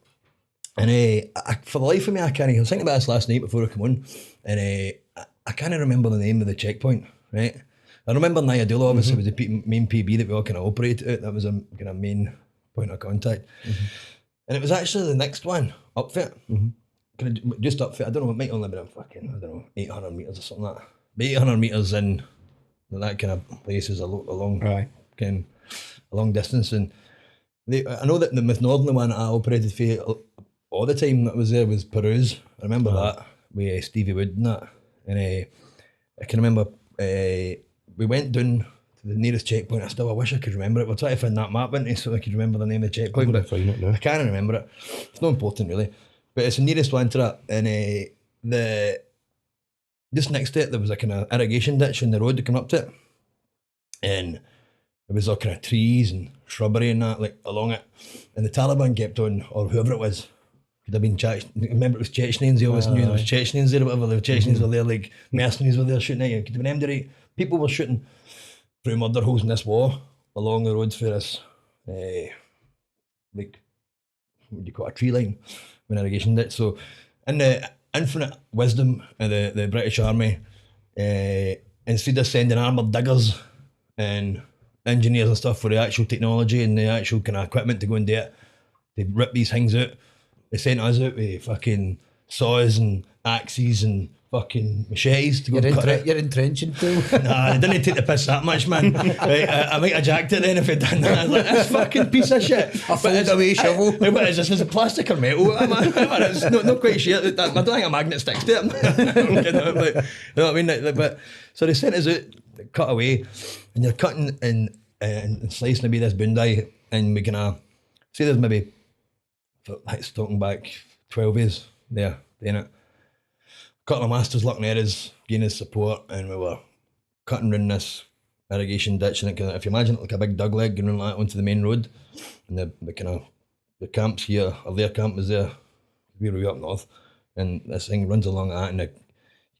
And for the life of me, I was thinking about this last night before I come on, and I can't remember the name of the checkpoint, right? I remember Niall obviously was the main PB that we all kind of operated at. That was a kind of main point of contact. And it was actually the next one, upfit. Kind of just upfit. I don't know, it might only be fucking, 800 metres or something like that. But 800 metres in that kind of place is a long distance. And I know that the Myth Northern one I operated for all the time that was there was Peru's. I remember that with Stevie Wood and that. And I can remember we went down to the nearest checkpoint. I wish I could remember it. We'll try to find that map into so I could remember the name of the checkpoint. But find it now. I can't remember it. It's not important really. But it's the nearest one to that. And just next to it there was a kind of irrigation ditch in the road to come up to it. And there was all kind of trees and shrubbery and that like along it. And the Taliban kept on, or whoever it was, could have been remember it was Chechens, they always knew there was Chechens there or whatever. The Chechens were there, like mercenaries were there shooting at you. Could have been MD. People were shooting through murder holes in this wall along the roads for this like what do you call it, a tree line, an irrigation ditch. So in the infinite wisdom of the British Army, instead of sending armoured diggers and engineers and stuff for the actual technology and the actual kind of equipment to go and do it, they rip these things out. They sent us out with fucking saws and axes and fucking machetes to go cut it. You're entrenching too. Nah, they didn't take the piss that much, man. Right, I might have jacked it then if I'd done that. I was like, this fucking piece of shit. A fold-away shovel. What is this? Is it plastic or metal? It's not quite sure. I don't think a magnet sticks to it. I'm kidding, but, you know what I mean? But, so they sent us out, cut away, and you're cutting and slicing maybe this boondie, and we can say there's maybe, it's talking back 12 years there, doing it. Cutting the masters looking at us, gaining his support, and we were cutting round this irrigation ditch. And if you imagine it like a big dog leg going like that onto the main road, and the camps here, or their camp was there, we were up north, and this thing runs along that, and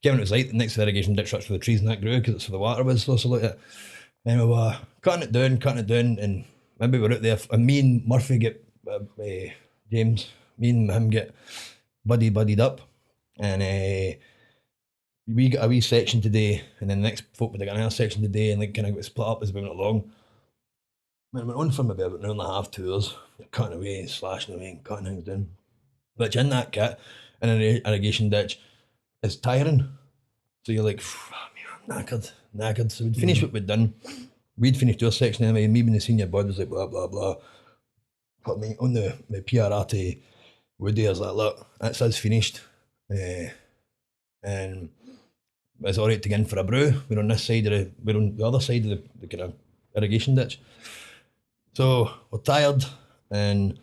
Kevin was like next to the irrigation ditch, that's where the trees and that grew, because it's where the water was, so like that. And we were cutting it down, and maybe we were out there, and me and Murphy get, James, me and him get buddied up. And we got a wee section today, and then the next folk would have got another section today, and like kind of got split up as we went along. And it went on for maybe about an hour and a half, 2 hours, cutting away and slashing away and cutting things down. Which in that kit, in an irrigation ditch, is tiring. So you're like, I'm knackered. So we'd finished what we'd done. We'd finished our section anyway, and me being the senior bud was like, blah, blah, blah. Put me on the PRR to Woody, I was like, look, that's us finished. And it's alright to get in for a brew. We're on the other side of the kind of irrigation ditch. So we're tired, and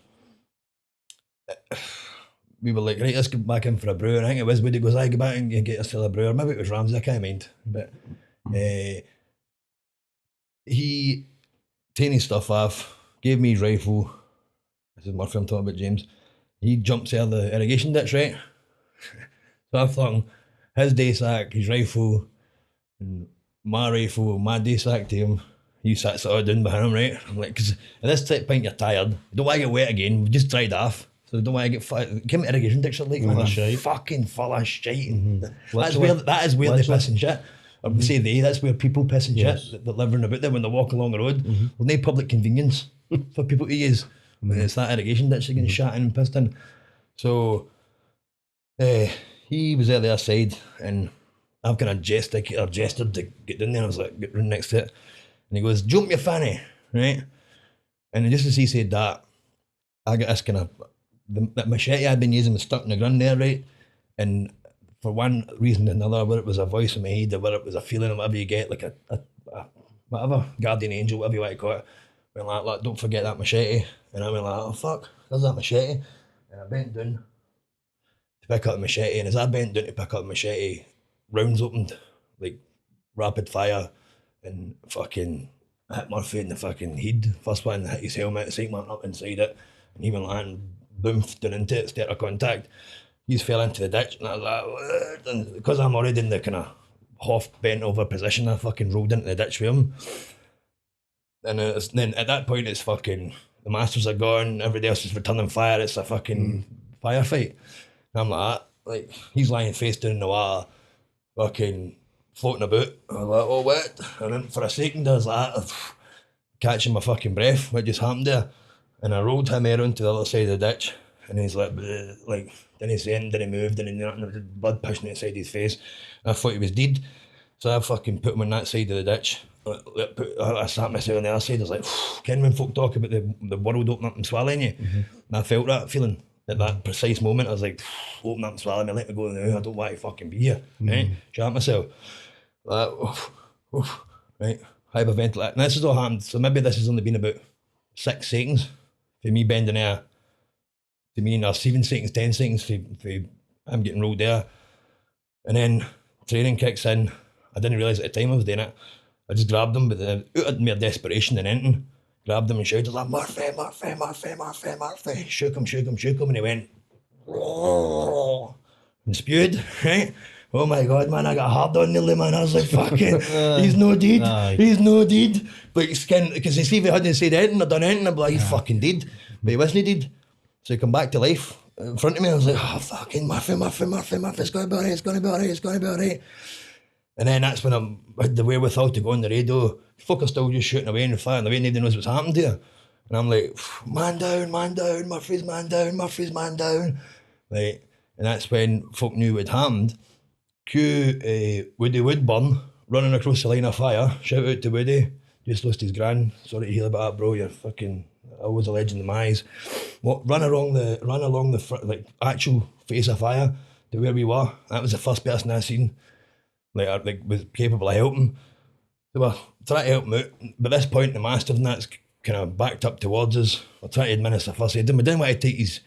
we were like, right, let's get back in for a brew. And I think it was Woody goes, I go back and get yourself a brew. Or maybe it was Ramsey, I can't mind. But he taken his stuff off, gave me his rifle. This is Murphy I'm talking about, James. He jumps out of the irrigation ditch, right? So I flung his day sack, his rifle, and my rifle, my day sack to him. He sat sort of down behind him, right? I'm like, because at this point you're tired. You don't want to get wet again. We just dried off. So you don't want to get came irrigation ditch like Full of shite. fucking full of shite. That is where they piss and shit. I would say that's where people piss and shit that live around about there when they walk along the road. There's no public convenience for people to use. It's that irrigation ditch they're getting shot in and pissed in. So he was at the other side, and I've kind of gestured to get down there. I was like, get round next to it. And he goes, jump your fanny, right? And just as he said that, I got this kind of, the machete I'd been using was stuck in the ground there, right? And for one reason or another, whether it was a voice in my head or whether it was a feeling or whatever you get, like a whatever, guardian angel, whatever you want to call it, went like, look, don't forget that machete. And I went like, oh fuck, there's that machete. And I bent down to pick up the machete, and as I bent down to pick up the machete, rounds opened, like rapid fire, and fucking hit Murphy in the fucking head. First one hit his helmet, the second one up inside it, and he went like and boomed down into it, start of contact. He fell into the ditch, and I was like, what? And because I'm already in the kind of half bent over position, I fucking rolled into the ditch with him. And then at that point, it's fucking the masters are gone, everybody else is returning fire, it's a fucking firefight. And I'm like that. Like, he's lying face down in the water, fucking floating about. I'm like, oh, what? And then for a second, I was like, catching my fucking breath, what just happened there? And I rolled him around to the other side of the ditch, and he's like, didn't he say anything, didn't he move, didn't he nothing, blood pushing outside his face. And I thought he was dead. So I fucking put him on that side of the ditch. I sat myself on the other side. I was like, ken when folk talk about the world opening up and swallowing you? And I felt that feeling at that precise moment. I was like, open up and swallow me, let me go now. I don't want to fucking be here. Right? Shot myself. Like, right? Hyperventilate. And this has all happened. So maybe this has only been about 6 seconds for me bending there. To me, or 7 seconds, 10 seconds for I'm getting rolled there. And then training kicks in. I didn't realise at the time I was doing it. I just grabbed him, but out of mere desperation and anything, grabbed him and shouted like, Murphy, Murphy, Murphy, Murphy, Murphy. Shook him, and he went, oh, and spewed, right? Oh my God, man, I got hard on nearly, man. I was like, fucking, he's no dead, he's no dead. But it's because you see, if he hadn't said anything or done anything, I'd be like, he's fucking dead. But he wasn't dead. So he come back to life in front of me. I was like, oh, fucking Murphy, Murphy, Murphy, Murphy, it's going to be all right, it's going to be all right, it's going to be all right. And then that's when I had the wherewithal to go on the radio. Folk are still just shooting away and firing away, nobody knows what's happened here. And I'm like, man down, Murphy's man down, Murphy's man down. Like, and that's when folk knew what had happened. Cue Woody Woodburn running across the line of fire. Shout out to Woody, just lost his gran. Sorry to hear about that, bro. You're fucking always a legend in my eyes. Run along the front, like actual face of fire to where we were. That was the first person I seen. Like was capable of helping. They were trying to help him out. But at this point, the master and that's kind of backed up towards us. We're trying to administer first aid. We didn't want to take his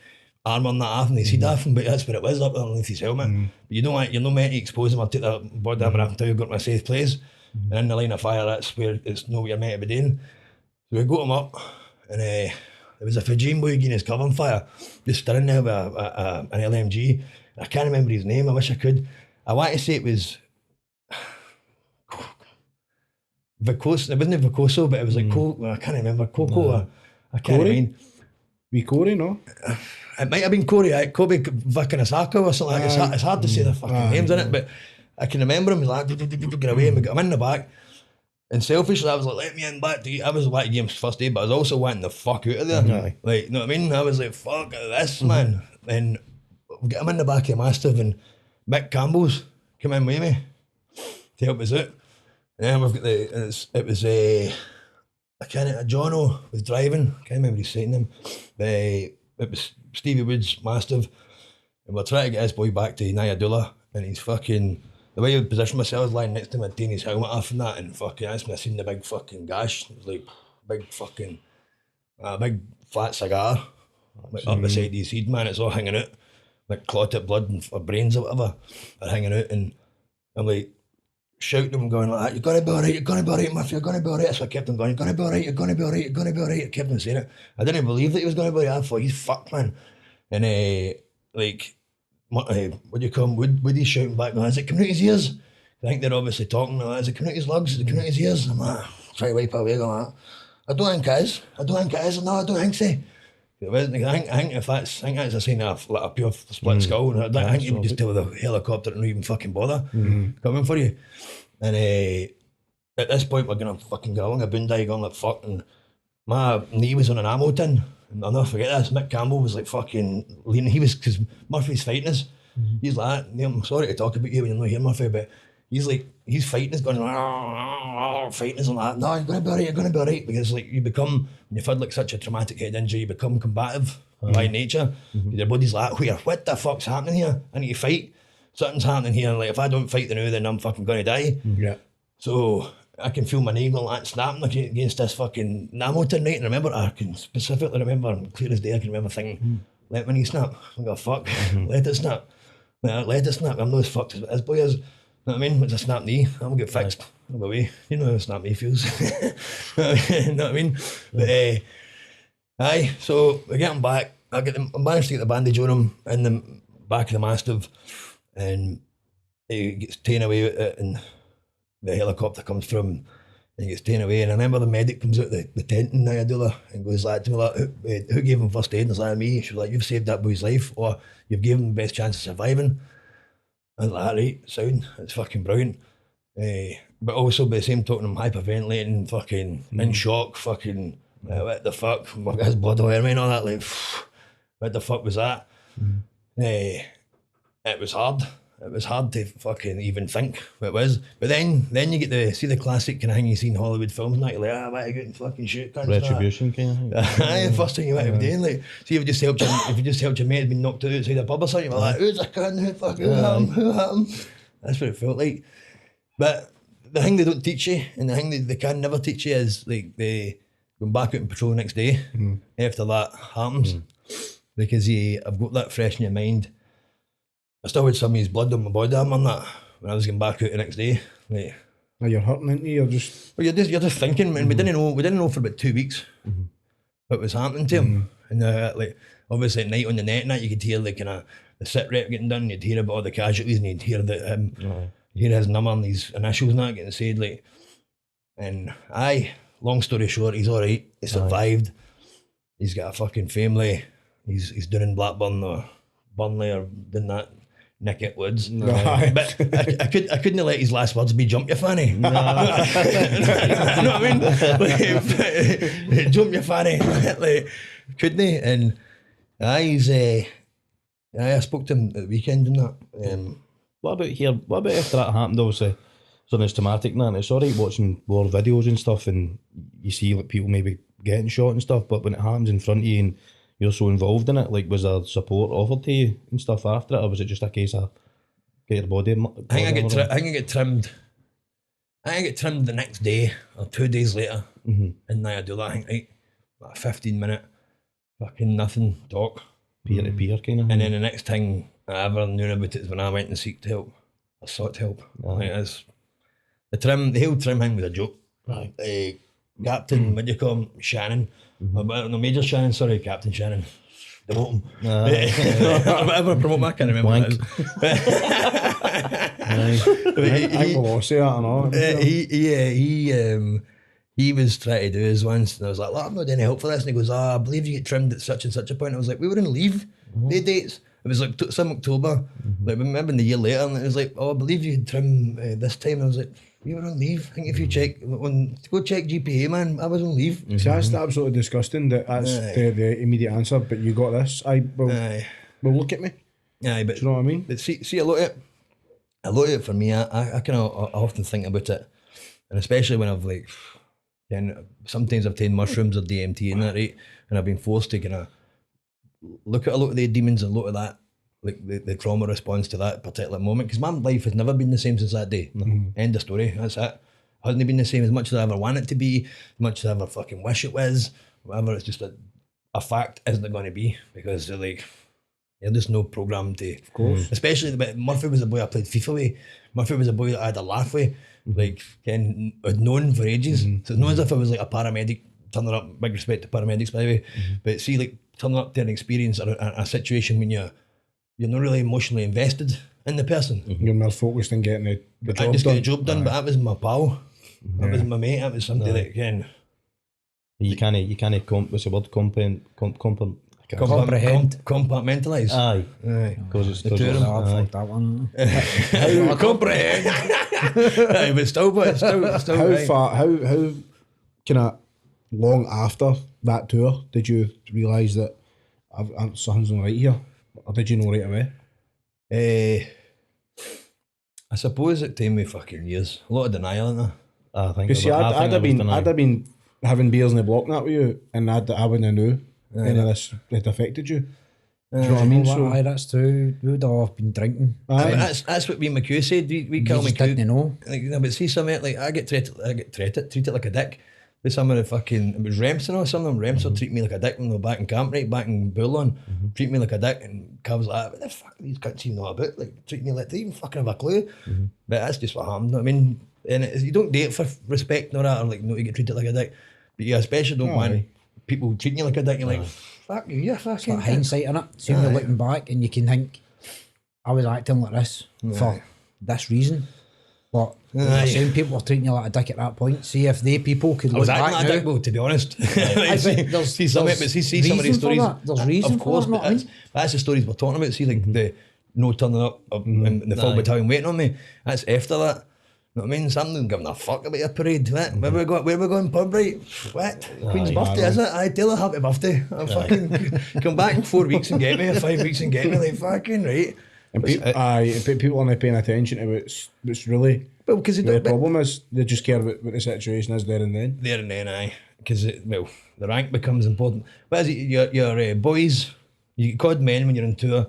arm on that off and his head off him, but that's what it was, up underneath his helmet. But you're not meant to expose him or take the body armor off until you've got him in a safe place. And in the line of fire, that's where it's not what you're meant to be doing. So we got him up, and there was a Fijian boy getting his cover on fire, just standing there with an LMG. I can't remember his name, I wish I could. I want to say it was Vicoso, it wasn't Vicoso, but it was like I can't remember, Coco, I can't remember. We Corey, no? It might have been Corey, Kobe Vakanasaka or something like that. It's hard to say the fucking names in it, but I can remember him like, get away, and we got him in the back. And selfishly, I was like, let me in back to you. I was like, give him first aid, but I was also wanting the fuck out of there. Like, you know what I mean? I was like, fuck this, man. And we got him in the back of the Mastiff, and Mick Campbell's come in with me to help us out. And then we've got Jono was driving, I can't remember his saying name. It was Stevie Wood's Mastiff, and we're trying to get his boy back to Niall, and he's fucking, the way I positioned myself, I was lying next to him, I'd taken his helmet off and that, and fucking, that's when I seen the big fucking gash. It was like, big fucking, big flat cigar, like up beside his head, man, it's all hanging out, like clotted blood and brains or whatever are hanging out, and I'm like, shouting him, going like that, you're gonna be alright, you're gonna be alright, Murphy, you're gonna be alright. So I kept on going, you're gonna be alright, you're gonna be alright, you're gonna be alright. I kept on saying it. I didn't believe that he was gonna be alright. I thought, he's fucked, man. And what do you call him? Woody's shouting back, going, is it coming out his ears? I think they're obviously talking, is it coming out his lugs? Is it coming out his ears? I'm like, try to wipe it away, going like, I don't think it is. No, I don't think so. I think that's a sign of like a pure split skull, and I think you can just tell the helicopter to not even fucking bother coming for you. And at this point, we're gonna fucking go along a boondoggly going like fuck, and my knee was on an ammo tin. And I'll never forget this. Mick Campbell was like fucking leaning. He was, because Murphy's fighting us. He's like, I'm sorry to talk about you when you're not here, Murphy, but he's like, he's fighting us, going, fighting us and like, no, you're gonna be alright, because like you become, when you've had like such a traumatic head injury, you become combative by nature. Your body's like, what the fuck's happening here? I need to fight. Something's happening here, and like if I don't fight the now, then I'm fucking gonna die. So I can feel my knee going like snapping against this fucking ammo tin, right? And I can specifically remember, clear as day, I can remember thinking, let my knee snap. I go, fuck, let it snap. Let it snap. I'm not as fucked as this boy is. You know what I mean? It's a snap knee. I'm gonna get fixed. I'll go away. You know how a snap knee feels. You know what I mean? But so we get him back. I managed to get the bandage on him in the back of the Mastiff, and he gets taken away with it, and the helicopter comes from And he gets taken away, and I remember the medic comes out the tent in Niall and goes like to me like, who gave him first aid? And it's like, me. She was like, you've saved that boy's life, or you've given him the best chance of surviving. I was like, right, sound, it's fucking brilliant. But also by the same token, I'm hyperventilating, fucking in shock, fucking, what the fuck, his blood all over me and all that, like, what the fuck was that? It was hard. It was hard to fucking even think what it was. But then you get to see the classic kind of thing you see in Hollywood films, and you're like, why are you getting fucking shit? Retribution kind of thing. The first thing you might be doing, like, see if you just helped your mate had been knocked out outside a pub or something, you're like, who's a cunt, who happened? That's what it felt like. But the thing they don't teach you, and the thing they can never teach you is, like, they going back out and patrol the next day after that happens. Because I've got that fresh in your mind. I still had some of his blood on my body arm and that when I was getting back out the next day. Like, Now you're hurting, aren't you? You're just... Well, you're just thinking, and we didn't know for about 2 weeks what was happening to him. And like, obviously at night on the net and that, you could hear the kind of the sit rep getting done, you'd hear about all the casualties, and you'd hear that you hear his number and his initials and that getting said, like. And long story short, he's alright. He survived. He's got a fucking family. He's doing in Blackburn or Burnley or doing that. Nick it Woods. But I couldn't let his last words be jump you fanny. No. You know what I mean? Like, jump you fanny. Like, couldn't he? And I spoke to him at the weekend and that. What about here? What about after that happened? Obviously, something that's traumatic now. And it's alright watching war videos and stuff, and you see like people maybe getting shot and stuff. But when it happens in front of you and you're so involved in it, like, was there support offered to you and stuff after it, or was it just a case of get your body? I think I get trimmed. I think I get trimmed the next day or 2 days later, and then I do that. I think right, like a 15-minute fucking nothing talk, Peer to peer kind of. and then the next thing I ever knew about it is when I went and sought help. I sought help. Like, the whole trim thing was a joke. Right. Captain, what do you call him? Shannon. No, Major Shannon, sorry, Captain Shannon. Demote him. Whatever, promote him, I can't remember what it is. I will say that and all. He was trying to do his once, and I was like, I'm not doing any help for this. And he goes, I believe you get trimmed at such and such a point. I was like, we were on leave. The dates. It was like some October. Like, remember the year later, and it was like, I believe you could trim this time. And I was like, we were on leave. I think if you go check GPA, man, I was on leave. See, that's absolutely disgusting. That's the immediate answer. But you got this. Well, look at me. But do you know what I mean? But see, a lot of it for me. I kind of often think about it, and especially when I've like, sometimes I've taken mushrooms or DMT and that, right, and I've been forced to kind of look at a lot of the demons and a lot of that, like the trauma response to that particular moment, because my life has never been the same since that day. End of story. That's it. Hasn't been the same as much as I ever want it to be, as much as I ever fucking wish it was. Whatever, it's just a fact isn't going to be, because they're like, you're just no programmed to. Of course. Especially Murphy was a boy I played FIFA with. Murphy was a boy that I had a laugh with. Like, I'd known for ages. So it's not as if I was like a paramedic turning up. Big respect to paramedics, by the way. But see, like, turning up to an experience or a situation when you're not really emotionally invested in the person. You're more focused on getting the job done. I just get the job done, but that was my pal. That was my mate. That was somebody that, again. You can't what's the word? Comprehend. Compartmentalise. Aye. Because it's I fucked that one. Comprehend. Aye, but still How right. how kind of long after that tour did you realise that something's not right here, or did you know right away? I suppose it took me fucking years. A lot of denial in there. I think. Because see, I'd have been having beers in the block and that with you, and I wouldn't have knew any of this had affected you. Do you know what I mean? So Aye, that's true. We would all have been drinking. That's what me and McHugh said. We call me didn't know. Like, no, but see something like I get treated like a dick. With some of the fucking, it was Remsen or something. Remsen treat me like a dick when they were back in camp, right, back in Bullon. Treat me like a dick, and Cav was like, what the fuck are these cunts even know about? Like, treat me like they even fucking have a clue. But that's just what happened. I mean, and you don't do it for respect nor that, or like, no, you get treated like a dick. But you especially don't want people treating you like a dick. You're like, fuck you, you're fucking. It's like hindsight in it. See, when you're looking back and you can think, I was acting like this for this reason. But the same people were treating you like a dick at that point. See if they people could I look was back acting like a now. dick, well, to be honest. I think there's see some of reason these for stories. that. There's reason Of course, for that, but that's the stories we're talking about. See, like the no turning up and the full battalion waiting on me. That's after that. You know what I mean? Something giving a fuck about your parade. What? Where we going pub, right? What? Queen's birthday, is it? I tell her happy birthday. I'm fucking come back in 4 weeks and get me, or 5 weeks and get me, like fucking right. And people aren't paying attention to what's really Well, because the problem is they just care about what the situation is there and then. There and then, aye. Because, well, the rank becomes important. What is it? Your boys, you get called men when you're in tour.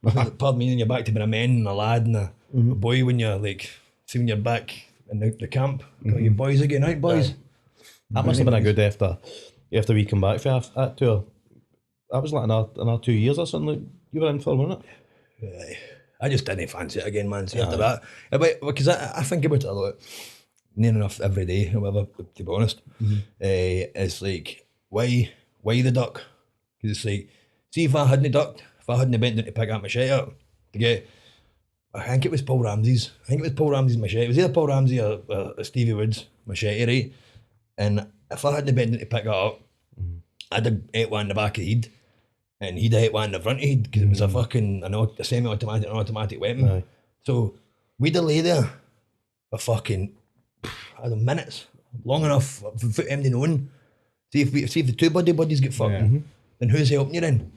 Pardon me, and you're back to being a man and a lad and a boy when you're like, see when you're back in the camp. Got your boys again, right, boys? That must have been a good after we come back for that tour. That was like another 2 years or something like you were in for, wasn't it? I just didn't fancy it again, man. See, after that, because I think about it a lot, near enough every day, or whatever. To be honest, it's like why the duck? Because it's like, see, if I hadn't ducked, if I hadn't bent down to pick up my shit up to get, I think it was Paul Ramsey's. Machete. It was either Paul Ramsey or Stevie Woods machete, right? And if I hadn't bent down to pick it up, I'd have ate one in the back of the head. And he'd hit one in the front of the head because it was a fucking a semi-automatic and automatic weapon. Aye. So we'd have lay there for fucking minutes, long enough for him to know. See if the two buddies get fucked, then who's helping you then?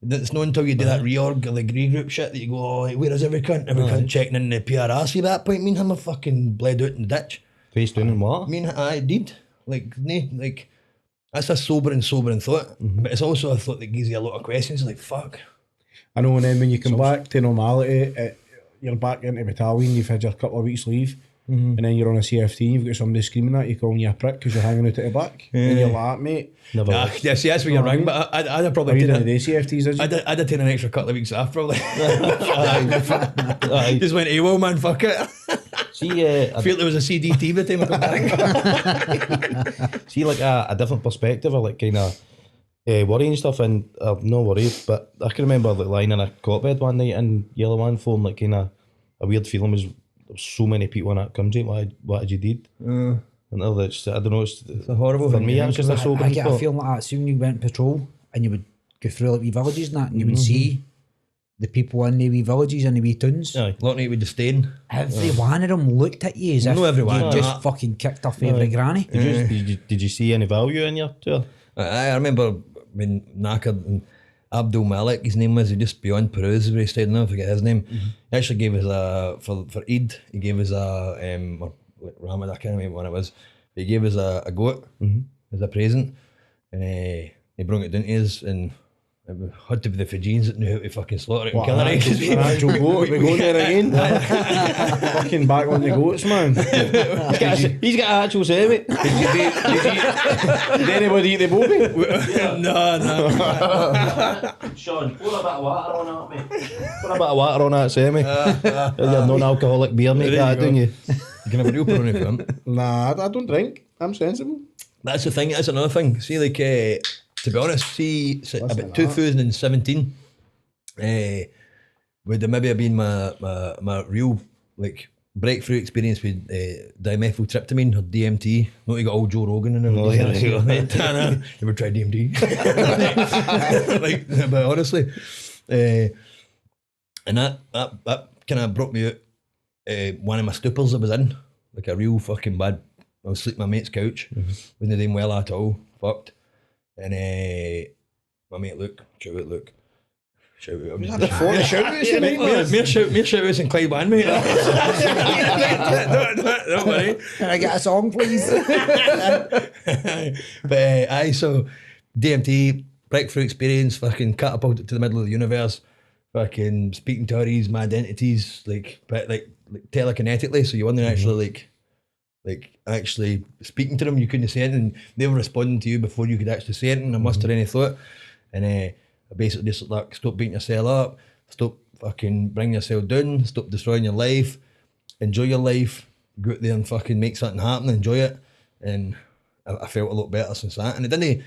It's not until you do that reorg or the regroup shit that you go, oh, where is every cunt? Every cunt checking in the PRRC at that point. Me and him are fucking bled out in the ditch. Face down and what? Me and I did. Like that's a sobering thought, but it's also a thought that gives you a lot of questions. Like fuck. I know, and then when you come back to normality, you're back into battalion. You've had your couple of weeks leave, and then you're on a CFT. And you've got somebody screaming at you, calling you a prick because you're hanging out at the back, and you're like, mate. Never. Yeah, see, that's where you're wrong. But I'd have probably You taken didn't do CFTs, did you? I'd have taken an extra couple of weeks off probably. Just went AWOL, man. Fuck it. See, Feel there was a CDT by the time I come back. see, like a different perspective, or like kind of worry and stuff, and no worry. But I can remember like lying in a cot bed one night in Yellow Man phone, like kind of a weird feeling was there was so many people in that country. What had you did? And it's, I don't know. It's a horrible for thing, me. yeah. It was just a I sobering get a thought. feeling like that. See when you went patrol and you would go through like wee villages and that, and you would see the people in the wee villages and the wee towns. Aye. Looking at with disdain. Every one of them looked at you as if No, everyone. you just fucking kicked off every granny. Did you see any value in your tour? I remember when knackered and Abdul Malik, his name was, he just beyond Peruse where he stayed, I forget his name. He actually gave us for Eid, he gave us or Ramadan, I can't remember what it was, but he gave us a goat as a present, and he brought it down to us, and it had to be the Fijians that knew how to fucking slaughter it and kill it. An actual goat? We going there again? Fucking back on the goats, man. He's got an actual semi. Did anybody eat the bobby? No. Sean, pour a bit of water on that, mate. Pour a bit of water on that semi. You're non-alcoholic beer, mate. There you That, don't you? You can have a real put on if you want. Nah, I don't drink. I'm sensible. That's the thing, that's another thing. See, like, to be honest, see, about 2017, would have maybe been my real, like, breakthrough experience with dimethyltryptamine or DMT. Not you got old Joe Rogan and everything. Never tried DMT. like, but honestly, and that kind of brought me out one of my stupors I was in, like a real fucking bad. I was sleeping on my mate's couch, wasn't doing well at all, fucked. And my mate, shout out. I'm just The phone shout out, you mate. mere shout outs and Clyde Band, mate. Don't worry. Can I get a song, please? But so DMT, breakthrough experience, fucking catapulted to the middle of the universe, fucking speaking to these mad entities, like telekinetically, so you weren't actually like actually speaking to them, you couldn't say anything. They were responding to you before you could actually say anything or muster any thought. And I basically just like, stop beating yourself up, stop fucking bringing yourself down, stop destroying your life, enjoy your life, go out there and fucking make something happen, enjoy it. And I felt a lot better since that. And it didn't,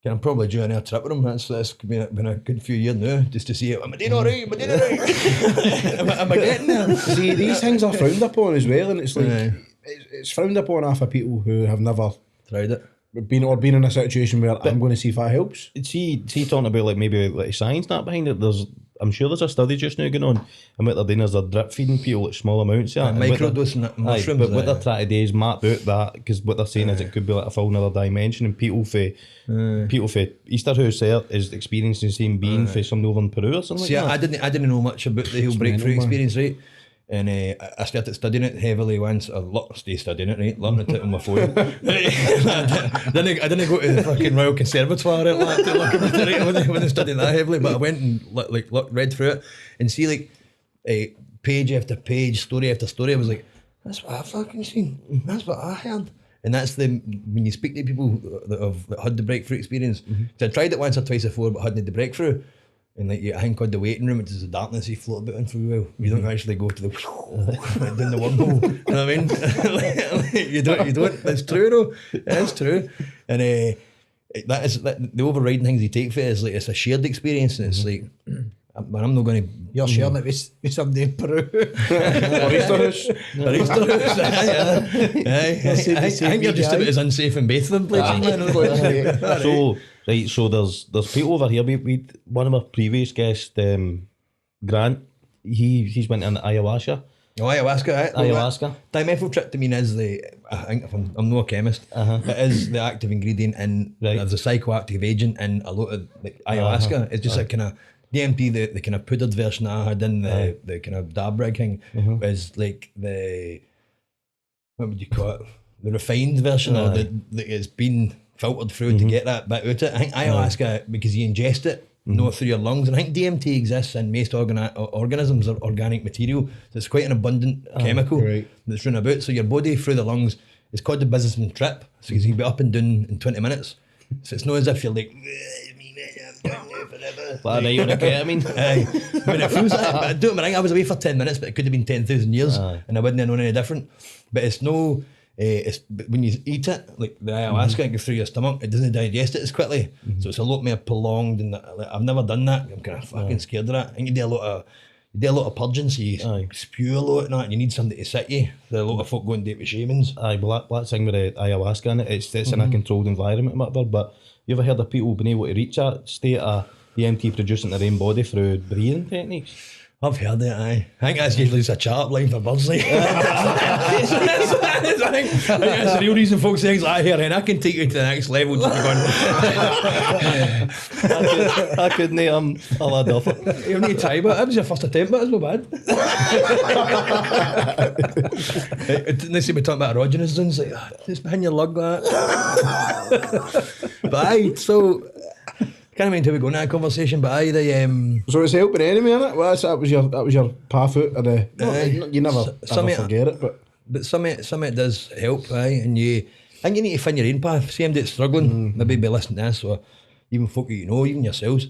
I'm probably due an air trip with him. That's been a good few years now, just to see it. Am I doing all right? Am I doing all right? am I getting there? See, these things are frowned upon as well, and it's like Aye. it's frowned upon half of people who have never Tried it. been in a situation where I'm going to see if that helps. See talking about like maybe like science that behind it. I'm sure there's a study just now going on, and what they're doing is they're drip feeding people like small amounts of it. And what they're- Microdosing mushrooms. but what they're trying to do is map out that, because what they're saying is it could be like a full another dimension, and people for Easterhouse there is experiencing the same being for somebody over in Peru or something See, like that. I didn't know much about the whole breakthrough mental, man. experience, right? And I started studying it heavily once. Stay studying it, right? Learning it on my phone. I didn't go to the fucking Royal Conservatoire to look at it, right? I wasn't studying that heavily, but I went and read through it and see like page after page, story after story. I was like, that's what I fucking seen. That's what I heard. And that's when you speak to people that had the breakthrough experience. So I tried it once or twice before, but hadn't the breakthrough. And like I think called the waiting room, which is the darkness you float about in for a while. You don't actually go to the down the wormhole. You know what I mean? you don't. It's true though. It's true. And the overriding things you take for it is like it's a shared experience, and it's like, man, I'm not going to. You're sharing it with somebody in Peru. Or Easterhouse. I think you're just about as unsafe in both of them places, man. So there's people over here. We one of our previous guests, Grant. He's went in ayahuasca. Oh, ayahuasca, right? Ayahuasca. Dimethyltryptamine is I think if I'm not a chemist, it is the active ingredient in there's a psychoactive agent in a lot of like, ayahuasca. It's just a kind of DMT, the kind of powdered version I had in the kind of dab rig thing is like what would you call it? The refined version or that it's been filtered through to get that bit out of it. I think ayahuasca, because you ingest it, not through your lungs, and I think DMT exists in most organisms or organic material, so it's quite an abundant chemical that's running about. So your body through the lungs, it's called the businessman trip, so you can be up and down in 20 minutes. So it's not as if you're like, But I on a ketamine. I mean, it feels like, but I don't mind, I was away for 10 minutes, but it could have been 10,000 years, and I wouldn't have known any different. But it's no, but when you eat it, like the ayahuasca, it goes through your stomach, it doesn't digest it as quickly, so it's a lot more prolonged. And like, I've never done that. I'm kind of fucking scared of that. I think you do a lot of purging, so you spew a lot and that, and you need somebody to sit you. There's a lot of folk going to date with shamans. Well, that's thing with the ayahuasca in it. It's in a controlled environment, and whatever. But you ever heard of people being able to reach that state of DMT producing their own body through breathing techniques? I've heard it, aye. I think that's usually just a chat line for birds, like. I think that's the real reason folks say, I hear, and I can take you to the next level. Just going, I couldn't. I'll add off it. you don't need to try, but that was your first attempt, but it's not bad. They see me talking about erogenous zones, like, just behind your lug, that. But aye, so. Can't mind how we go in that conversation, but aye, So it's helping anyway, innit? Well, that was your path out of the. You never forget it, but some of it does help, aye, and I think you need to find your own path. See, I'm struggling, maybe be listening to this, or even folk you know, even yourselves.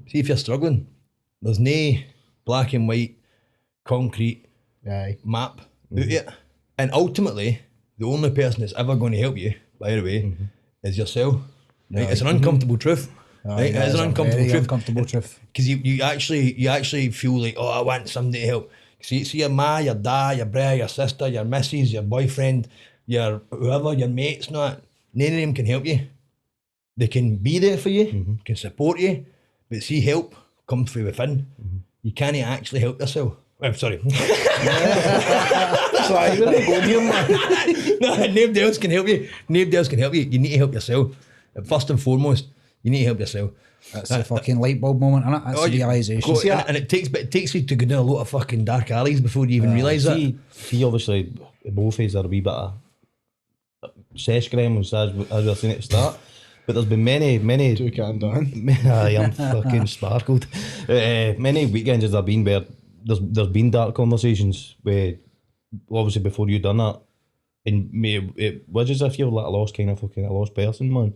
See if you're struggling. There's no black and white, concrete map out yet, and ultimately, the only person that's ever going to help you, by the way, is yourself. Right? It's an uncomfortable truth. Right? It is an uncomfortable truth. Because you actually feel like, oh, I want somebody to help. See your ma, your dad, your brother, your sister, your missus, your boyfriend, your whoever, your mates, none of them can help you. They can be there for you, can support you, but see, help comes from within. You can't actually help yourself. I'm sorry. sorry, where are you going here, man? No, nobody else can help you. Nobody else can help you. You need to help yourself. First and foremost, you need to help yourself. That's a fucking light bulb moment, innit? That's the realisation. And it takes you to go down a lot of fucking dark alleys before you even realise that. See, obviously, both ways are a wee bit of sesh gremlins, as we were saying at the start. But there's been many. Too calm down. I am fucking sparkled. Many weekends as I've been where there's been dark conversations where, obviously, before you done that, and it was as if you're like a lost person, man.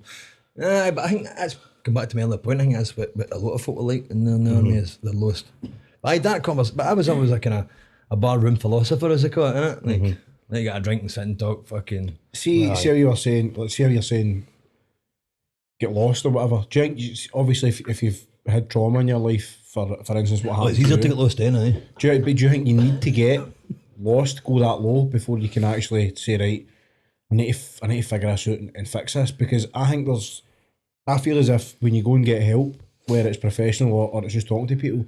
But I think that's come back to my other point. I think that's what a lot of folk are like in the army is they're lost. But that conversation. But I was always like a bar room philosopher, as they call it, innit? Like, you got a drink and sit and talk. Fucking. See how you were saying. Let's see how you're saying. get lost or whatever. Do you think, obviously, if you've had trauma in your life, for instance, what Well, happened it's easier to to you, get lost in, eh? do you think you need to get lost, go that low before you can actually say, right, I need to figure this out and fix this? Because I feel as if when you go and get help, whether it's professional or it's just talking to people,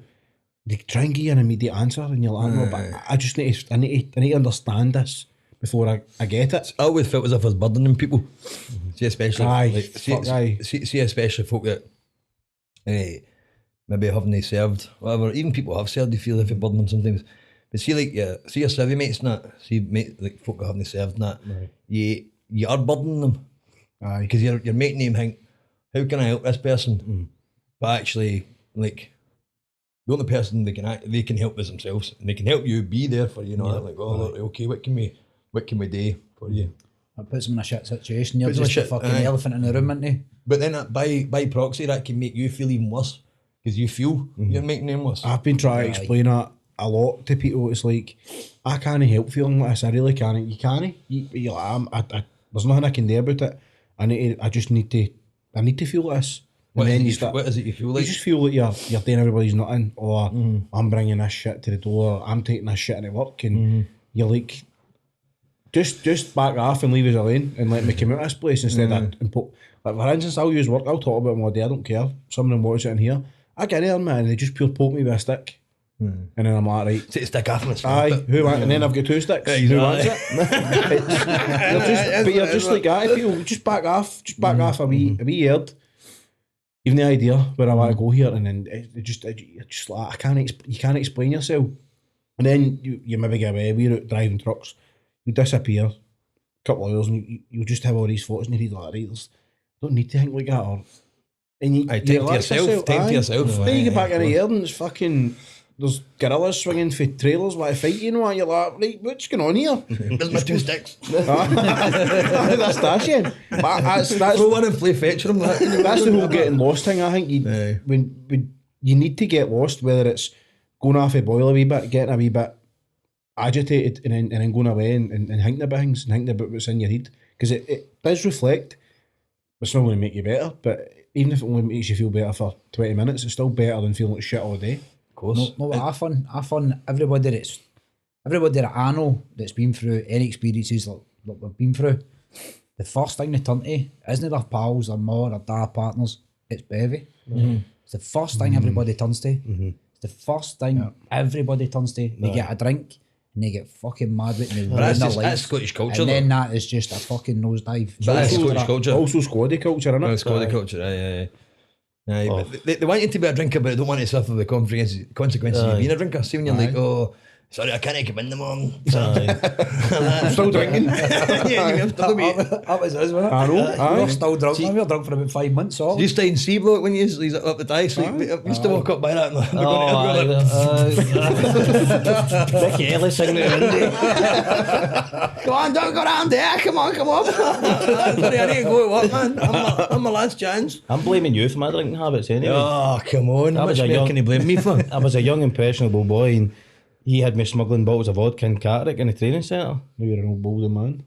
they try and give you an immediate answer, and you're like, no, but I just need to understand this before I get it. I always felt as if I was burdening people. See, especially Aye. see, especially folk that maybe haven't served, whatever. Even people who have served, they feel if you burden them sometimes. But see, like, see your civvy mates and that. See, mate, like folk that haven't served and that. Right. You are burdening them. Aye. Because you're making them think, how can I help this person? But actually, like, the only person they can help is themselves, and they can help you be there for you. Know, like, oh, look, okay, what can we do for you? It puts them in a shit situation. You're Puts them in just a a shit- fucking aye. elephant in the room, aren't you? But then by proxy, that can make you feel even worse because you feel you're making them worse. I've been trying to explain that a lot to people. It's like, I can't help feeling like this. I really can't. You can't. You're like, there's nothing I can do about it. I need to feel this. What And is then it you you- start. what is it you feel like? You just feel like you're doing everybody's nothing, or I'm bringing this shit to the door, or I'm taking this shit into work, and you're like, just back off and leave us alone and let me come out of this place instead of like, for instance, I'll use work, I'll talk about them all day, I don't care. Someone watches it in here, I get there, man, and they just pure poke me with a stick, and then I'm like, right, Take a stick off and it's aye, who want? And then I've got 2 sticks. Who wants it? But you're just like that. People just back off. Just back off a wee yard. Even the idea where I want to go here, and then you're just like, you can't explain yourself. And then you maybe get away. We're out driving trucks. You disappear. A couple of hours, and you just have all these thoughts, and you read like, right, don't need to think like that, or and you Aye, tempt to yourself. Then you get back in the yard and it's fucking. There's gorillas swinging for trailers, want to fight you, and you're like, right, what's going on here? There's my 2 sticks. That's dashing. That's Throw one and play fetch from that. that's the whole getting lost thing. I think when you need to get lost, whether it's going off a boil a wee bit, getting a wee bit agitated, and then going away and thinking about things and thinking about what's in your head, because it does reflect. It's not going to make you better, but even if it only makes you feel better for 20 minutes, it's still better than feeling like shit all day. Of course. No, what I find everybody that I know that's been through any experiences like we've been through, the first thing they turn to isn't their pals, their mom, their dad, partners, it's bevy. It's the first thing everybody turns to. It's the first thing everybody turns to. They get a drink and they get fucking mad with it and they ruin that's their just- life. that's Scottish culture, And then though. that is just a fucking nosedive. But that's Also- Scottish culture. Also squaddy culture, innit? No, it's called the culture. Aye. But they want you to be a drinker, but they don't want you to suffer the consequences of being a drinker. See when you're like, oh, sorry, I can't come in the morning. I'm still drinking. Yeah, you're still be. That was us, wasn't it? I know, aye. We're still drunk. We were drunk for about 5 months. So. You stay in C block when he's up the dice. Like, we used to walk up by that. And Vicky Ellis singing it in come on, don't go down there. Come on. Sorry, I need to go to work, man. I'm my last chance. I'm blaming you for my drinking habits anyway. Oh, come on. How was much a more young- can you blame me for? I was a young impressionable boy, and he had me smuggling bottles of vodka in Carrick in the training centre. You're an old bolder man.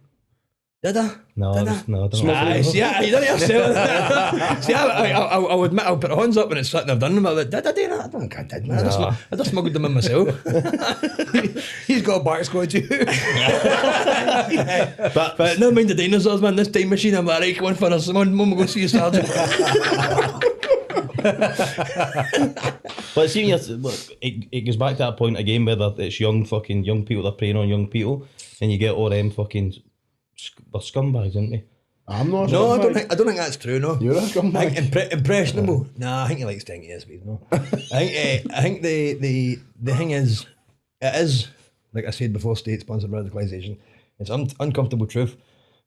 Did I? No, I don't know. Aye, see, you didn't have to say that. See, I would admit, I'll put the hands up when it's something I've done them. I'm like, did I do that? I don't think I did, man. I just smuggled them in myself. He's got a back squad too. But never mind the dinosaurs, man. This time machine, I'm like, right, come on for us. Mum, we'll go see you, Sergeant. But see, look, it goes back to that point again, whether it's young people that are preying on young people, and you get all them fucking they're scumbags, aren't they? I'm not. No, I don't think that's true. No, You're a I scumbag. think impressionable. Nah, I think he likes stinky SBs. No, I think the thing is, it is like I said before, state-sponsored radicalisation. It's uncomfortable truth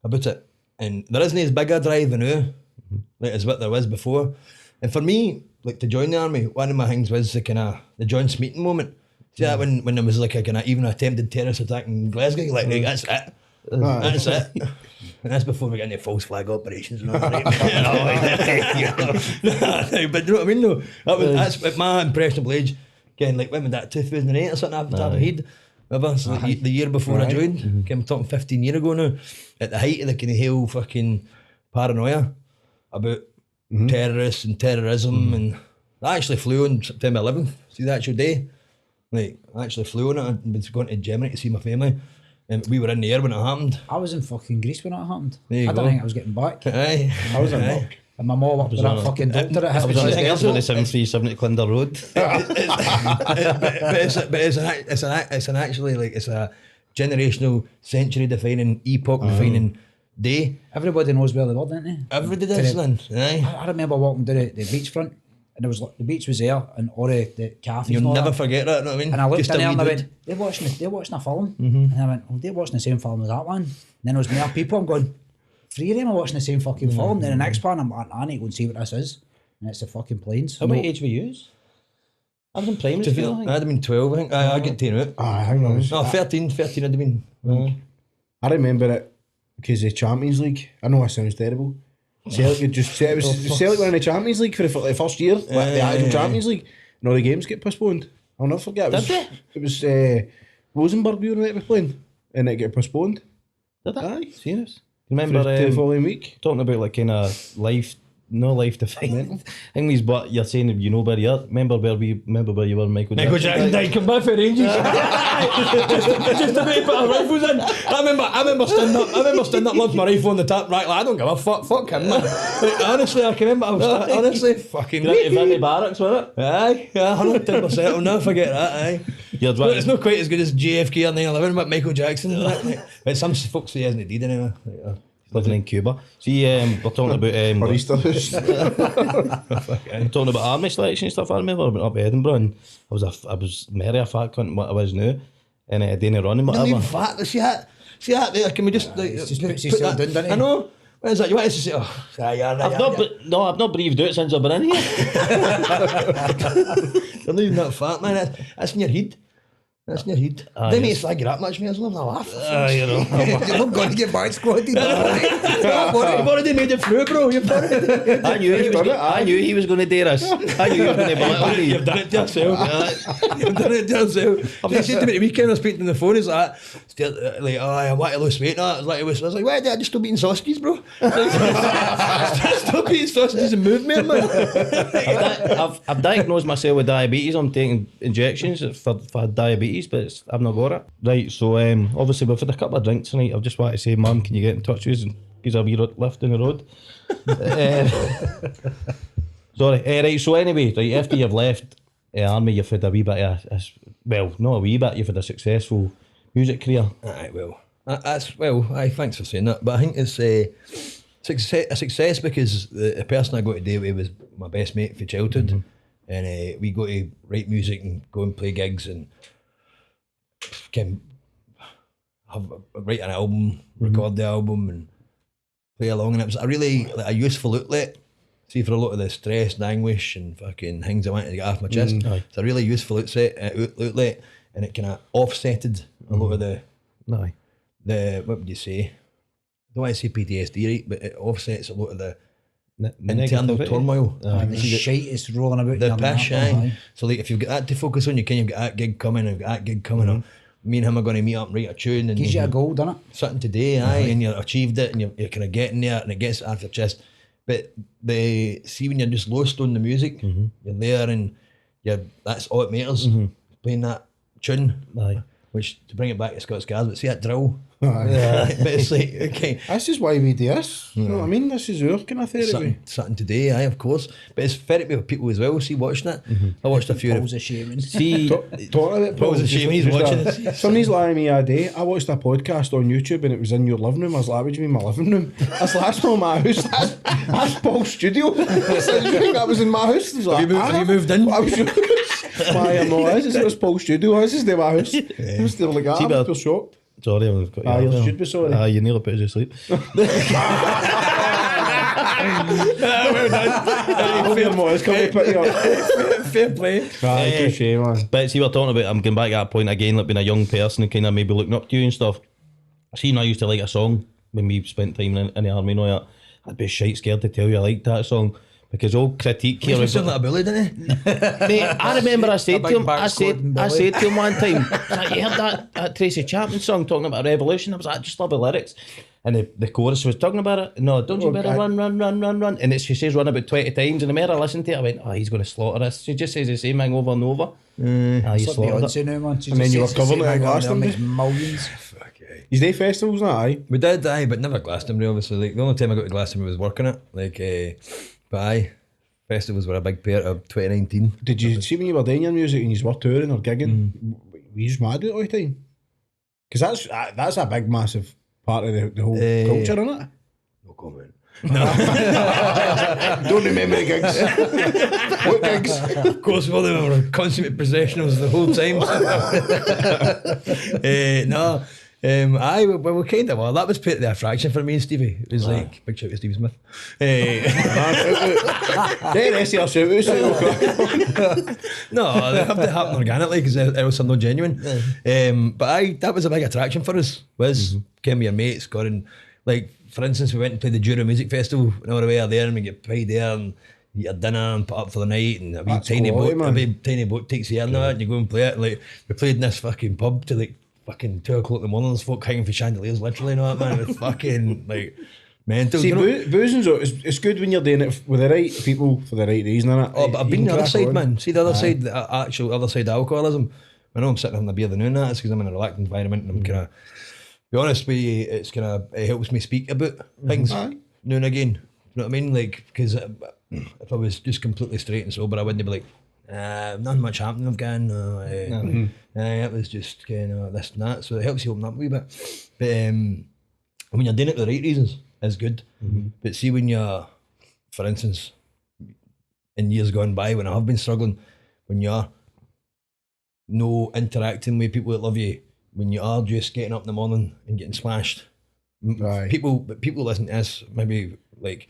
about it, and there isn't as big a drive now, like as what there was before. And for me, like to join the army, one of my things was the kind of the John Smeaton moment. See that when there was like a kind of even attempted terrorist attack in Glasgow, you're like that's it. That's it. And that's before we get into false flag operations and all that. But you know what I mean? No, that's at my impressionable age. Again, like when was that 2008 or something? I've top of head. Remember? So like the year before I joined. Okay, I'm talking 15 years ago now. At the height of the kind of whole fucking paranoia about terrorists and terrorism, and I actually flew on September 11th. See the actual day. Like, I actually flew on it and was going to Germany to see my family. And we were in the air when it happened. I was in fucking Greece when it happened. There you I go. didn't think I was getting back. Aye. I was in Aye. Buck. And my mum up with that fucking doctor at I was on the hospital. stairs on the 737 at Clinder Road. It's a generational, century defining, epoch defining day. Everybody knows where they were, didn't they? Everybody does, then. Aye. I remember walking down the beachfront, and there was like, the beach was there, and all the cafes. You'll and all never that. forget that, you know what I mean? And I looked Just in a there wee and I dude. went, they're watching a film. And I went, oh, they're watching the same film as that one. And then there was more people. I'm going, 3 of them are watching the same fucking film. Then the next one, I'm like, I need to go and see what this is. And it's the fucking planes. How many age were you? I was in primary school, I think. I'd have been 12, I think. I get taken out. Ah, hang on. No, 13 I'd have been. I remember it because the Champions League. I know that sounds terrible. Celtic had just it was Celtic were in the Champions League for the first year, like the actual Champions League, and all the games get postponed. I'll never forget. It was Rosenborg we were meant to be playing, and it get postponed. Did I? Aye. Serious? For Remember the following week. talking about like kind of life, no life defining things, but you're saying you know where you are. Remember where you were, Michael Jackson died, come back for Rangers. Just to put our rifles in. I remember standing up, launched my rifle on the top, right, like, I don't give a fuck him, man. Like, honestly, I can remember, honestly, fucking Vinny Barracks, wasn't it? Aye, 110%, I'll never forget that, aye. You're But it's not quite as good as JFK or 9/11, but Michael Jackson. But some folks say he hasn't did anyway. living in Cuba. See, we're talking about Or Easter House. we're talking about army selection and stuff. I remember I went up to Edinburgh and I was merry a fat cunt than what I was now, and I didn't run and No, whatever. in fact, see that there, can we just like just puts put yourself that down, doesn't it? I know. What is that? You want us to say, oh, I've not breathed out since I've been in here. You're not even that fat, man. That's in your head. That's in your head. They make it slag you that much, mate. I was having a laugh. You know. You're not going to get back squatted. You've already made it through, bro. You've done it. I knew he was going to dare us. I knew he was going to belittle me. You've done it to yourself. You've done it to yourself. He said to me the weekend, I was speaking on the phone, he's like, oh, I want to lose weight now. I was like, why did I just stop eating sausages, bro? Stop eating sausages and move, man. I've diagnosed myself with diabetes. I'm taking injections for diabetes, but I've not got it. Right, so obviously we've had a couple of drinks tonight. I've just wanted to say, Mum, can you get in touch with us and give us a wee lift in the road? Sorry. Right, so anyway, right, after you've left the army, you've had a wee bit of, well, not a wee bit, you've had a successful music career. Aye, well, aye, thanks for saying that. But I think it's a success because the person I got to do with was my best mate for childhood, and we go to write music and go and play gigs and can write an album, record the album, and play along. And it was a really a useful outlet. See, for a lot of the stress and anguish and fucking things I wanted to get off my chest, it's a really useful outlet, and it kind of offsetted a lot of the what would you say? I don't want to say PTSD, right? But it offsets a lot of the internal turmoil. The shite is rolling about. The pish, aye. So like, if you've got that to focus on, you've got that gig coming, and that gig coming up. Me and him are going to meet up and write a tune. And Gives you a goal, doesn't it? something today, aye, and you achieved it, and you're kind of getting there, and it gets it off your chest. But when you're just lost on the music, you're there, and that's all it matters. Playing that tune, which, to bring it back to Scott's Cars, but see that drill. But it's like, okay, This is why we do this. You know what I mean? This is our kind of therapy. something today, aye, of course. But it's therapy with people as well. See, watching it, I watched a few. Balls of shaming. See, Talking about Paul's a shame he's watching this. Somebody's lying to me a day. I watched a podcast on YouTube and it was in your living room. I was like, what do you mean my living room? That's not my house. That's Paul's studio. I said, you think that was in my house? He's like, Have you moved in? I was your house. Why I'm not his. It was Paul's studio. This is my house. I was still like, See, I'm but- still shocked. sorry, I've got you. You should be sorry. You nearly put us to sleep. Fair play. Touche, man. But see, we're talking about, I'm going back to that point again, like being a young person and kind of maybe looking up to you and stuff. See, I used to like a song when we spent time in the army and all that. I'd be shite scared to tell you I liked that song because all critique here. He sounded like a bully, didn't he? Mate, I remember I said to him, back I squatting said to him one time, I was like, you heard that Tracy Chapman song talking about a revolution? I was like, I just love the lyrics. and the chorus was talking about it. No, don't you better run, and she says run about 20 times, and the more I listened to it, I went, oh, he's going to slaughter this. She just says the same thing over and over. You It's like slaughtered Beyonce now, man. She And then just you were says the covering same it at thing over and Glastonbury? makes millions. He's day festivals, not aye. We did, aye, but never Glastonbury, obviously. Like, the only time I got to Glastonbury was working it. Like, but aye, festivals were a big part of 2019. Did you see when you were doing your music and you were touring or gigging? Were you just mad at it all the time? Because that's a big, massive part of the whole culture, isn't it? No comment. Don't remember the gigs. What gigs? Of course, well, they were consummate professionals the whole time. No, aye, well, we kind of were. That was part of the attraction for me and Stevie. It was like, big shout to Stevie Smith. Get the rest of your shout-outs. No, they have to happen organically because else I'm not genuine. But aye, that was a big attraction for us. Was came with your mates, got in, like, for instance, we went and played the Jura Music Festival and all the way there, and we get paid there and you get dinner and put up for the night, and a wee That's tiny quality, boat, man. a wee tiny boat takes you in there and you go and play it. And, like, we played in this fucking pub till like fucking 2 o'clock in the morning. There's folk hanging for chandeliers, literally, and all that, man. It was fucking like mental. See, You know? boozing's it's good when you're doing it with the right people for the right reason, innit? Oh, but I've You been can the other crack side, on. man. See the other side, the actual other side of alcoholism. I know I'm sitting having a beer the noon, that's because I'm in a relaxed environment and I'm kind of, be honest with you, it's kind of, it helps me speak about things now and again. You know what I mean? Like, because if I was just completely straight and sober, I wouldn't be like, nothing much happening in Afghanistan. It was just kind of this and that. So it helps you open up a wee bit. But when you're doing it for the right reasons, it's good. But see, when you're, for instance, in years gone by, when I have been struggling, when you're no interacting with people that love you, when you are just getting up in the morning and getting smashed, Aye. people listen to this, maybe like,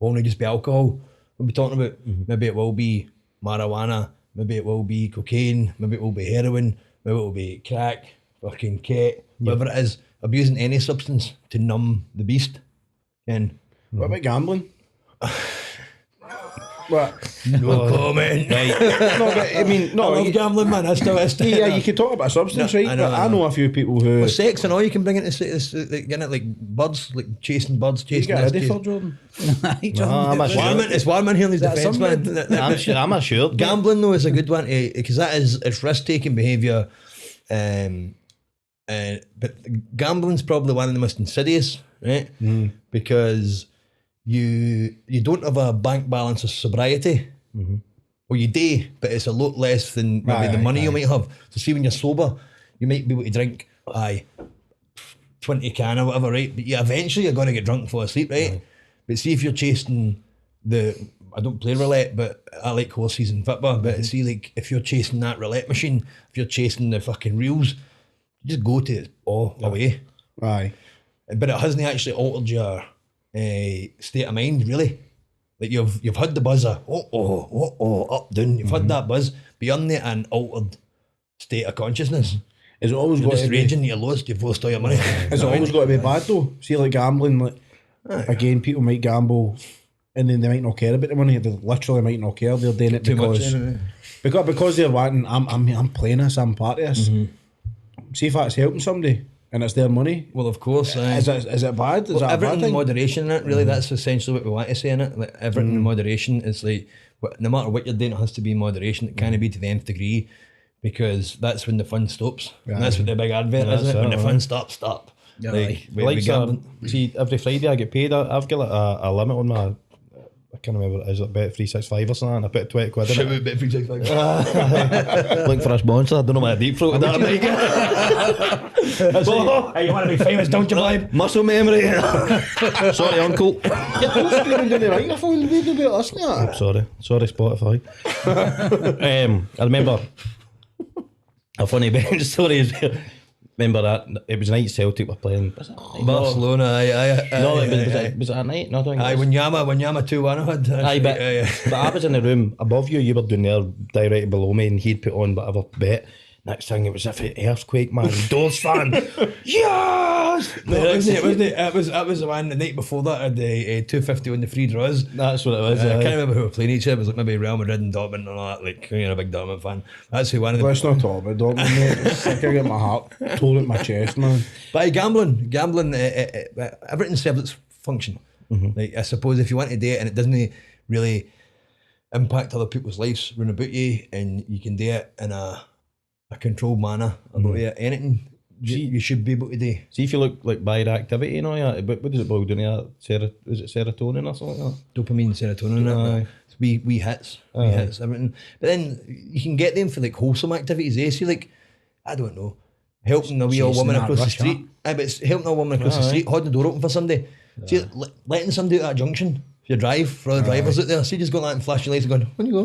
won't it just be alcohol we'll be talking about? Maybe it will be marijuana, maybe it will be cocaine, maybe it will be heroin, maybe it will be crack, fucking ket, whatever it is, abusing any substance to numb the beast. And What about gambling? What? no comment. Right. No, but I mean, I no. love gambling, man. That's still Yeah, you can talk about substance, No, right? I know, But I I know. know a few people who. With sex and all, you can bring it to like, getting it like birds, like chasing birds, You chasing get this, ready for chasing. Jordan. I'm a It's warm in here in his That's defence, man. I'm assured. Gambling though is a good one because it's risk taking behaviour, but gambling's probably one of the most insidious, right? Because you don't have a bank balance of sobriety. Well, you do, but it's a lot less than maybe the money you might have. So see, when you're sober, you might be able to drink 20 can or whatever, right? But eventually you're going to get drunk and fall asleep, right? But see, if you're chasing I don't play roulette, but I like horses and football. But see, like, if you're chasing that roulette machine, if you're chasing the fucking reels, you just go to it all away. Aye. But it hasn't actually altered your state of mind, really. Like, you've had the buzz of, up, down. You've had that buzz, beyond the an altered state of consciousness. Is it always You're got just to be? raging, you've lost all your money. Is it always got to be bad though? See, like gambling, like again, people might gamble, and then they might not care about the money. They literally might not care. They're doing it Too much, because they're wanting. I'm playing this. I'm part of this. See if that's helping somebody, and it's their money. Well, of course. Is it bad? Is that a bad Everything in thing? moderation, in it, really. That's essentially what we want to say in it. Like, everything in moderation is like, no matter what you're doing, it has to be in moderation. It can't be to the nth degree, because that's when the fun stops. And that's what the big advert is, isn't it? When the fun stops, stop. Like, we gambling. See, every Friday I get paid. I've got like a limit on my. I can't remember what it is, like Bet365 or something. I put 20 quid in it. Looking for a sponsor. I don't know my deep throat with that. Hey, you want to be famous, don't you, babe? Muscle memory. Sorry, uncle. Screaming down the microphone. We do better listening to that. Sorry, Spotify. I remember a funny bench story is. Remember that it was night Celtic were playing. Was it Barcelona, No, was it at night? No, I don't think it was. Wanyama 2-1 had. Aye, but I was in the room above you. You were down there, directly below me, and he'd put on whatever bet. Next thing, it was if it earthquake, man. Doors fan. Yes! No, it was the one the night before that had the 250 on the free draws. That's what it was. I can't remember who were playing each other. It was like maybe Real Madrid and Dortmund and all that. Like, you're a big Dortmund fan. That's who one of them. Let's not talk about Dortmund, mate. It's like I get my heart torn out my chest, man. But gambling, everything serves its function. Like, I suppose if you want to do it and it doesn't really impact other people's lives round about you, and you can do it in a controlled manner about it, anything you should be able to do. See if you look like by activity and all that, what does it boil down to? Is it serotonin or something like that? Dopamine, serotonin, it's wee hits, everything. But then you can get them for like wholesome activities. See, like, I don't know, helping a wee old woman across the street. But it's helping a woman across the street, holding the door open for somebody. See, letting somebody out that junction. If you drive, for all the drivers out there, see, just got that and flashing lights and going, when you go,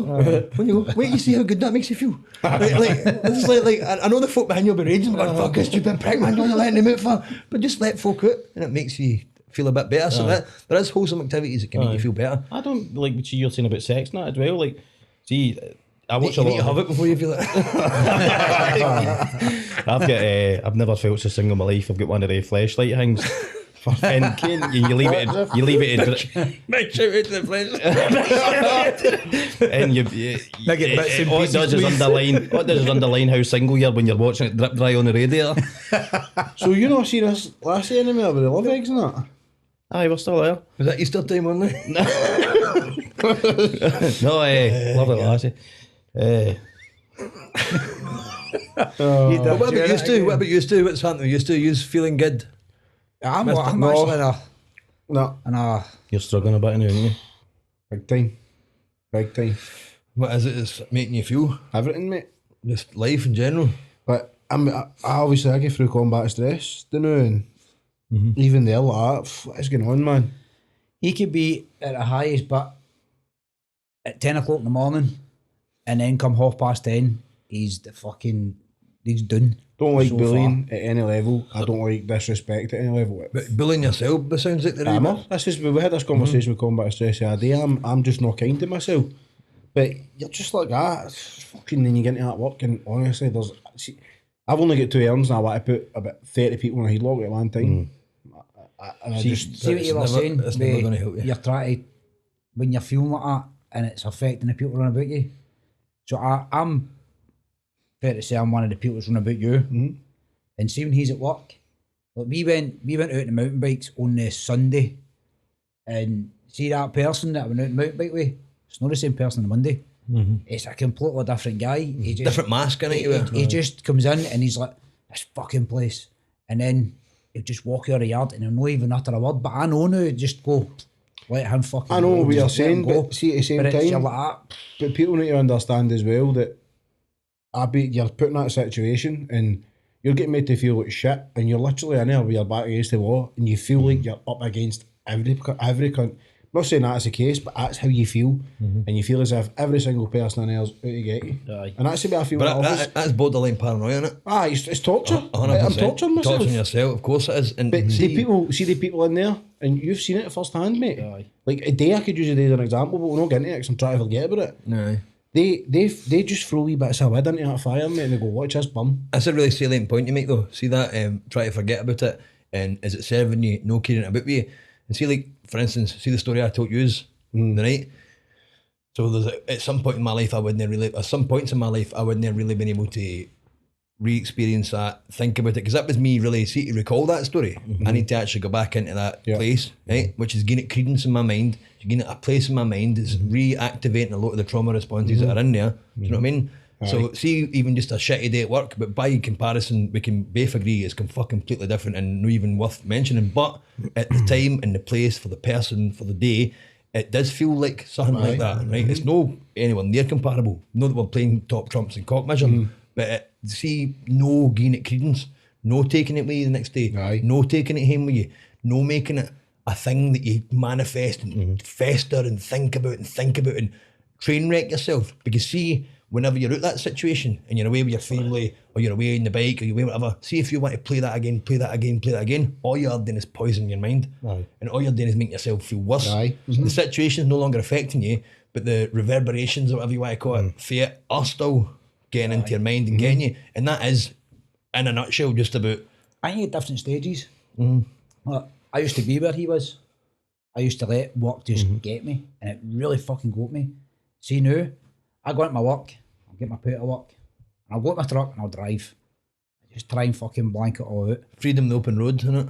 when you go, wait, you see how good that makes you feel. It's like I know the folk behind you will be raging, going, fuck this stupid prick, man, you're letting them out for. But just let folk out, and it makes you feel a bit better. So there is wholesome activities that can make you feel better. I don't like what you're saying about sex and that as well. Like, see, I watch You a need to lot. have it before you feel it. I've never felt so single in my life. I've got one of the fleshlight things. And you leave it. Make sure it's the flesh. And all it does is underline how single you are when you're watching it drip dry on the radiator. So you not seen us last year anymore with the love eggs and that? Aye, we're still there. Was that Easter time only? No, love it, lassie. What about used to? What about used to? What's happening? Used to? You feeling good? I'm No. actually No, in a You're struggling a bit, aren't you? big time. What is it that's making you feel? Everything, mate. Just life in general. But I obviously I get through combat stress, don't know, and even there like that, what's going on, man? he could be at the highest, but at 10 o'clock in the morning, and then come 10:30, he's done. Don't like So bullying at any level. I don't like disrespect at any level. But bullying yourself, it sounds like the right No, that's just, we had this conversation with combat stress the other day. I'm just not kind to myself. But you're just like that. Fucking then you get into that work, and honestly, I've only got 2 arms and I want to put about 30 people in a headlock at one time. See what you were saying? It's never going to help you. You're trying to, when you're feeling like that, and it's affecting the people around about you. So I'm fair to say I'm one of the people that's running about you. And see when he's at work, like we went out on the mountain bikes on the Sunday, and see that person that I went out on the mountain bike with, it's not the same person on Monday. It's a completely different guy. He just, Different mask, innit? he just comes in and he's like, this fucking place. And then he'll just walk out of the yard and he'll not even utter a word. But I know now, just go, let him fucking I know go, what you're just let him saying, go. but see at the same But it's, you're time, like that. but people need to understand as well that you're put in that situation and you're getting made to feel like shit, and you're literally in there with your back against the wall and you feel like you're up against every cunt. I'm not saying that's the case, but that's how you feel, and you feel as if every single person in there is out to get you. Aye. And that's the way I feel. But that's borderline paranoia, isn't it? It's torture. 100%. I'm torturing myself. Torturing yourself, of course it is. And But see the people in there, and you've seen it first hand, mate. Aye. Like a day, I could use a day as an example, but we're not getting into it because I'm trying to forget about it. no. They just throw wee bits of wood into that fire, mate, and they go, watch this bum. That's a really salient point you make though. See that, try to forget about it, and is it serving you, no caring about you? And see, like, for instance, see the story I told you the night? So there's at some point in my life I wouldn't have really, at some points in my life I wouldn't have really been able to re-experience that, think about it, because that was me really, see, to recall that story, I need to actually go back into that place, right, which is giving it credence in my mind, giving it a place in my mind, is reactivating a lot of the trauma responses that are in there, do you know what I mean? So see, even just a shitty day at work, but by comparison we can both agree it's completely different and not even worth mentioning, but at the time and the place, for the person, for the day, it does feel like something like that, right? It's no anyone near comparable, not that we're playing top trumps and cock measuring, but see, no giving it credence, no taking it with you the next day, no taking it home with you, no making it a thing that you manifest and fester and think about and train wreck yourself. Because see, whenever you're out that situation and you're away with your family or you're away on the bike or you're away whatever, see if you want to play that again, all you're doing is poisoning your mind. And all you're doing is making yourself feel worse. The situation's no longer affecting you, but the reverberations or whatever you want to call it, for it, are still getting into your mind and getting you. And that is, in a nutshell, just about... I think at different stages. Like, I used to be where he was. I used to let work just get me, and it really fucking got me. See now, I go into my work, I'll get my pay to work, and I'll go to my truck and I'll drive. I just try and fucking blank it all out. Freedom, the open road, isn't it?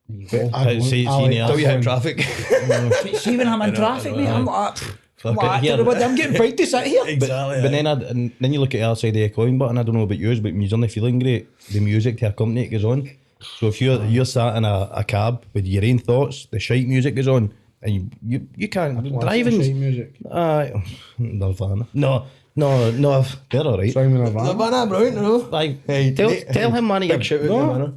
There you go. Don't you hit traffic? See when I'm in traffic, mate, I'm like, it, here. I'm getting paid to sit here. Exactly. But then you look at the other side of the coin button. I don't know about yours, but when you're only feeling great, the music to accompany it goes on. So if you're sat in a cab with your own thoughts, the shite music goes on, and you can't driving. Music. Nirvana. No, they're alright. Simon Nirvana. Nirvana, brilliant, no? Like, tell him one of your Big shout out to Nirvana.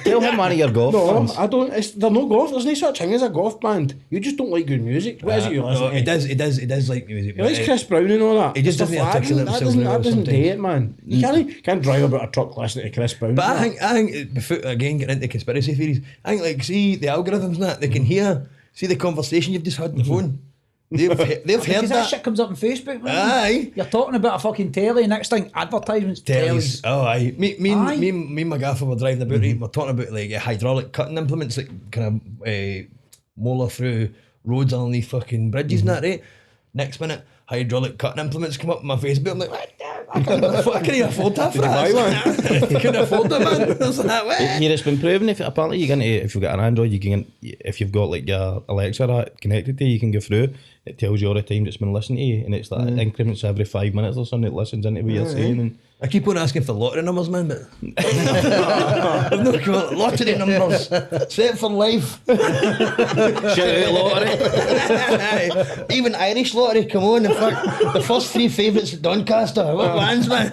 tell him one of your golf No, fans. I don't. They're no golf. There's no such thing as a golf band. You just don't like good music. What is it you listen No, to? it does like music. He likes Chris Brown and all that. He just Stuff doesn't like articulate that. himself very well That doesn't do sometimes. it, man. You can't drive about a truck listening to Chris Brown. But I think before, again, getting into conspiracy theories, I think, like, see the algorithms and that, they can hear, see the conversation you've just had on the phone. They've heard Because that that. shit comes up on Facebook, man. Aye. You're talking about a fucking telly, next thing, advertisements, Tellies. tellies. Oh, aye. Me Aye. and my gaffer were driving about, right? We're talking about like hydraulic cutting implements that kind of molar through roads underneath fucking bridges and that, right? Next minute, hydraulic cutting implements come up on my Facebook. I'm like, I can't afford that for that. I couldn't afford that, man. I was like, what? Here it's been proven. If apparently you can, if you've got an Android, you can. If you've got like your Alexa connected to you, you can go through. It tells you all the time it's been listening to you, and it's like increments every 5 minutes or something. It listens into what you're saying. And I keep on asking for lottery numbers, man, but I've no clue. Lottery numbers set for life. shout out lottery. Even Irish lottery, come on. In fact, the first three favourites at Doncaster, what bands, man?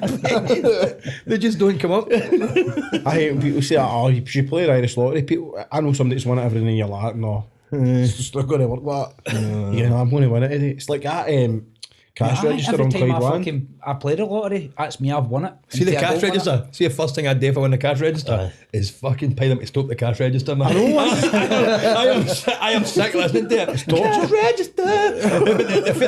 They just don't come up. I hate when people say, "Oh, you should play the Irish lottery." People, I know somebody that's won it everything, and you're like, "No, it's just not going to work like that." You know, I'm going to win it today. It's like that cash register every on time Clyde I play the lottery, that's me, I've won it. See the Until I cash don't win register? See the first thing I do if I win the cash register is fucking pay them to stop the cash register, man. I am sick listening to it. Stop cash register.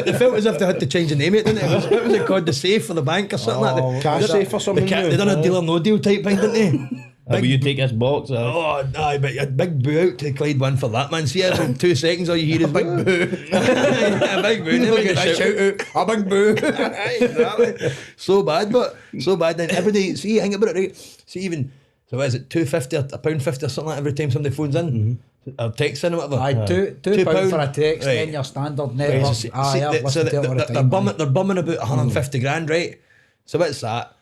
They felt as if they had to change the name of it, didn't they? What was it called? The safe for the bank or something like that? Cash safe or something. They done a deal or no deal type thing, didn't they? Will you take this box? Oh, aye, but a big boo out to Clyde one for that, man. See, in 2 seconds, all you hear is big boo. A big boo. Never get a shout out. A big boo. Aye, exactly. So bad, but so bad. Then every day, see, think about it, right? See, even, so what is it, £2.50 or £1.50 or something like that every time somebody phones in? Or texts in or whatever. Aye, £2 for a text, Right. then your standard Right, network. so I've listened to it all the they're time. bumming about 150 grand, right? So what's that?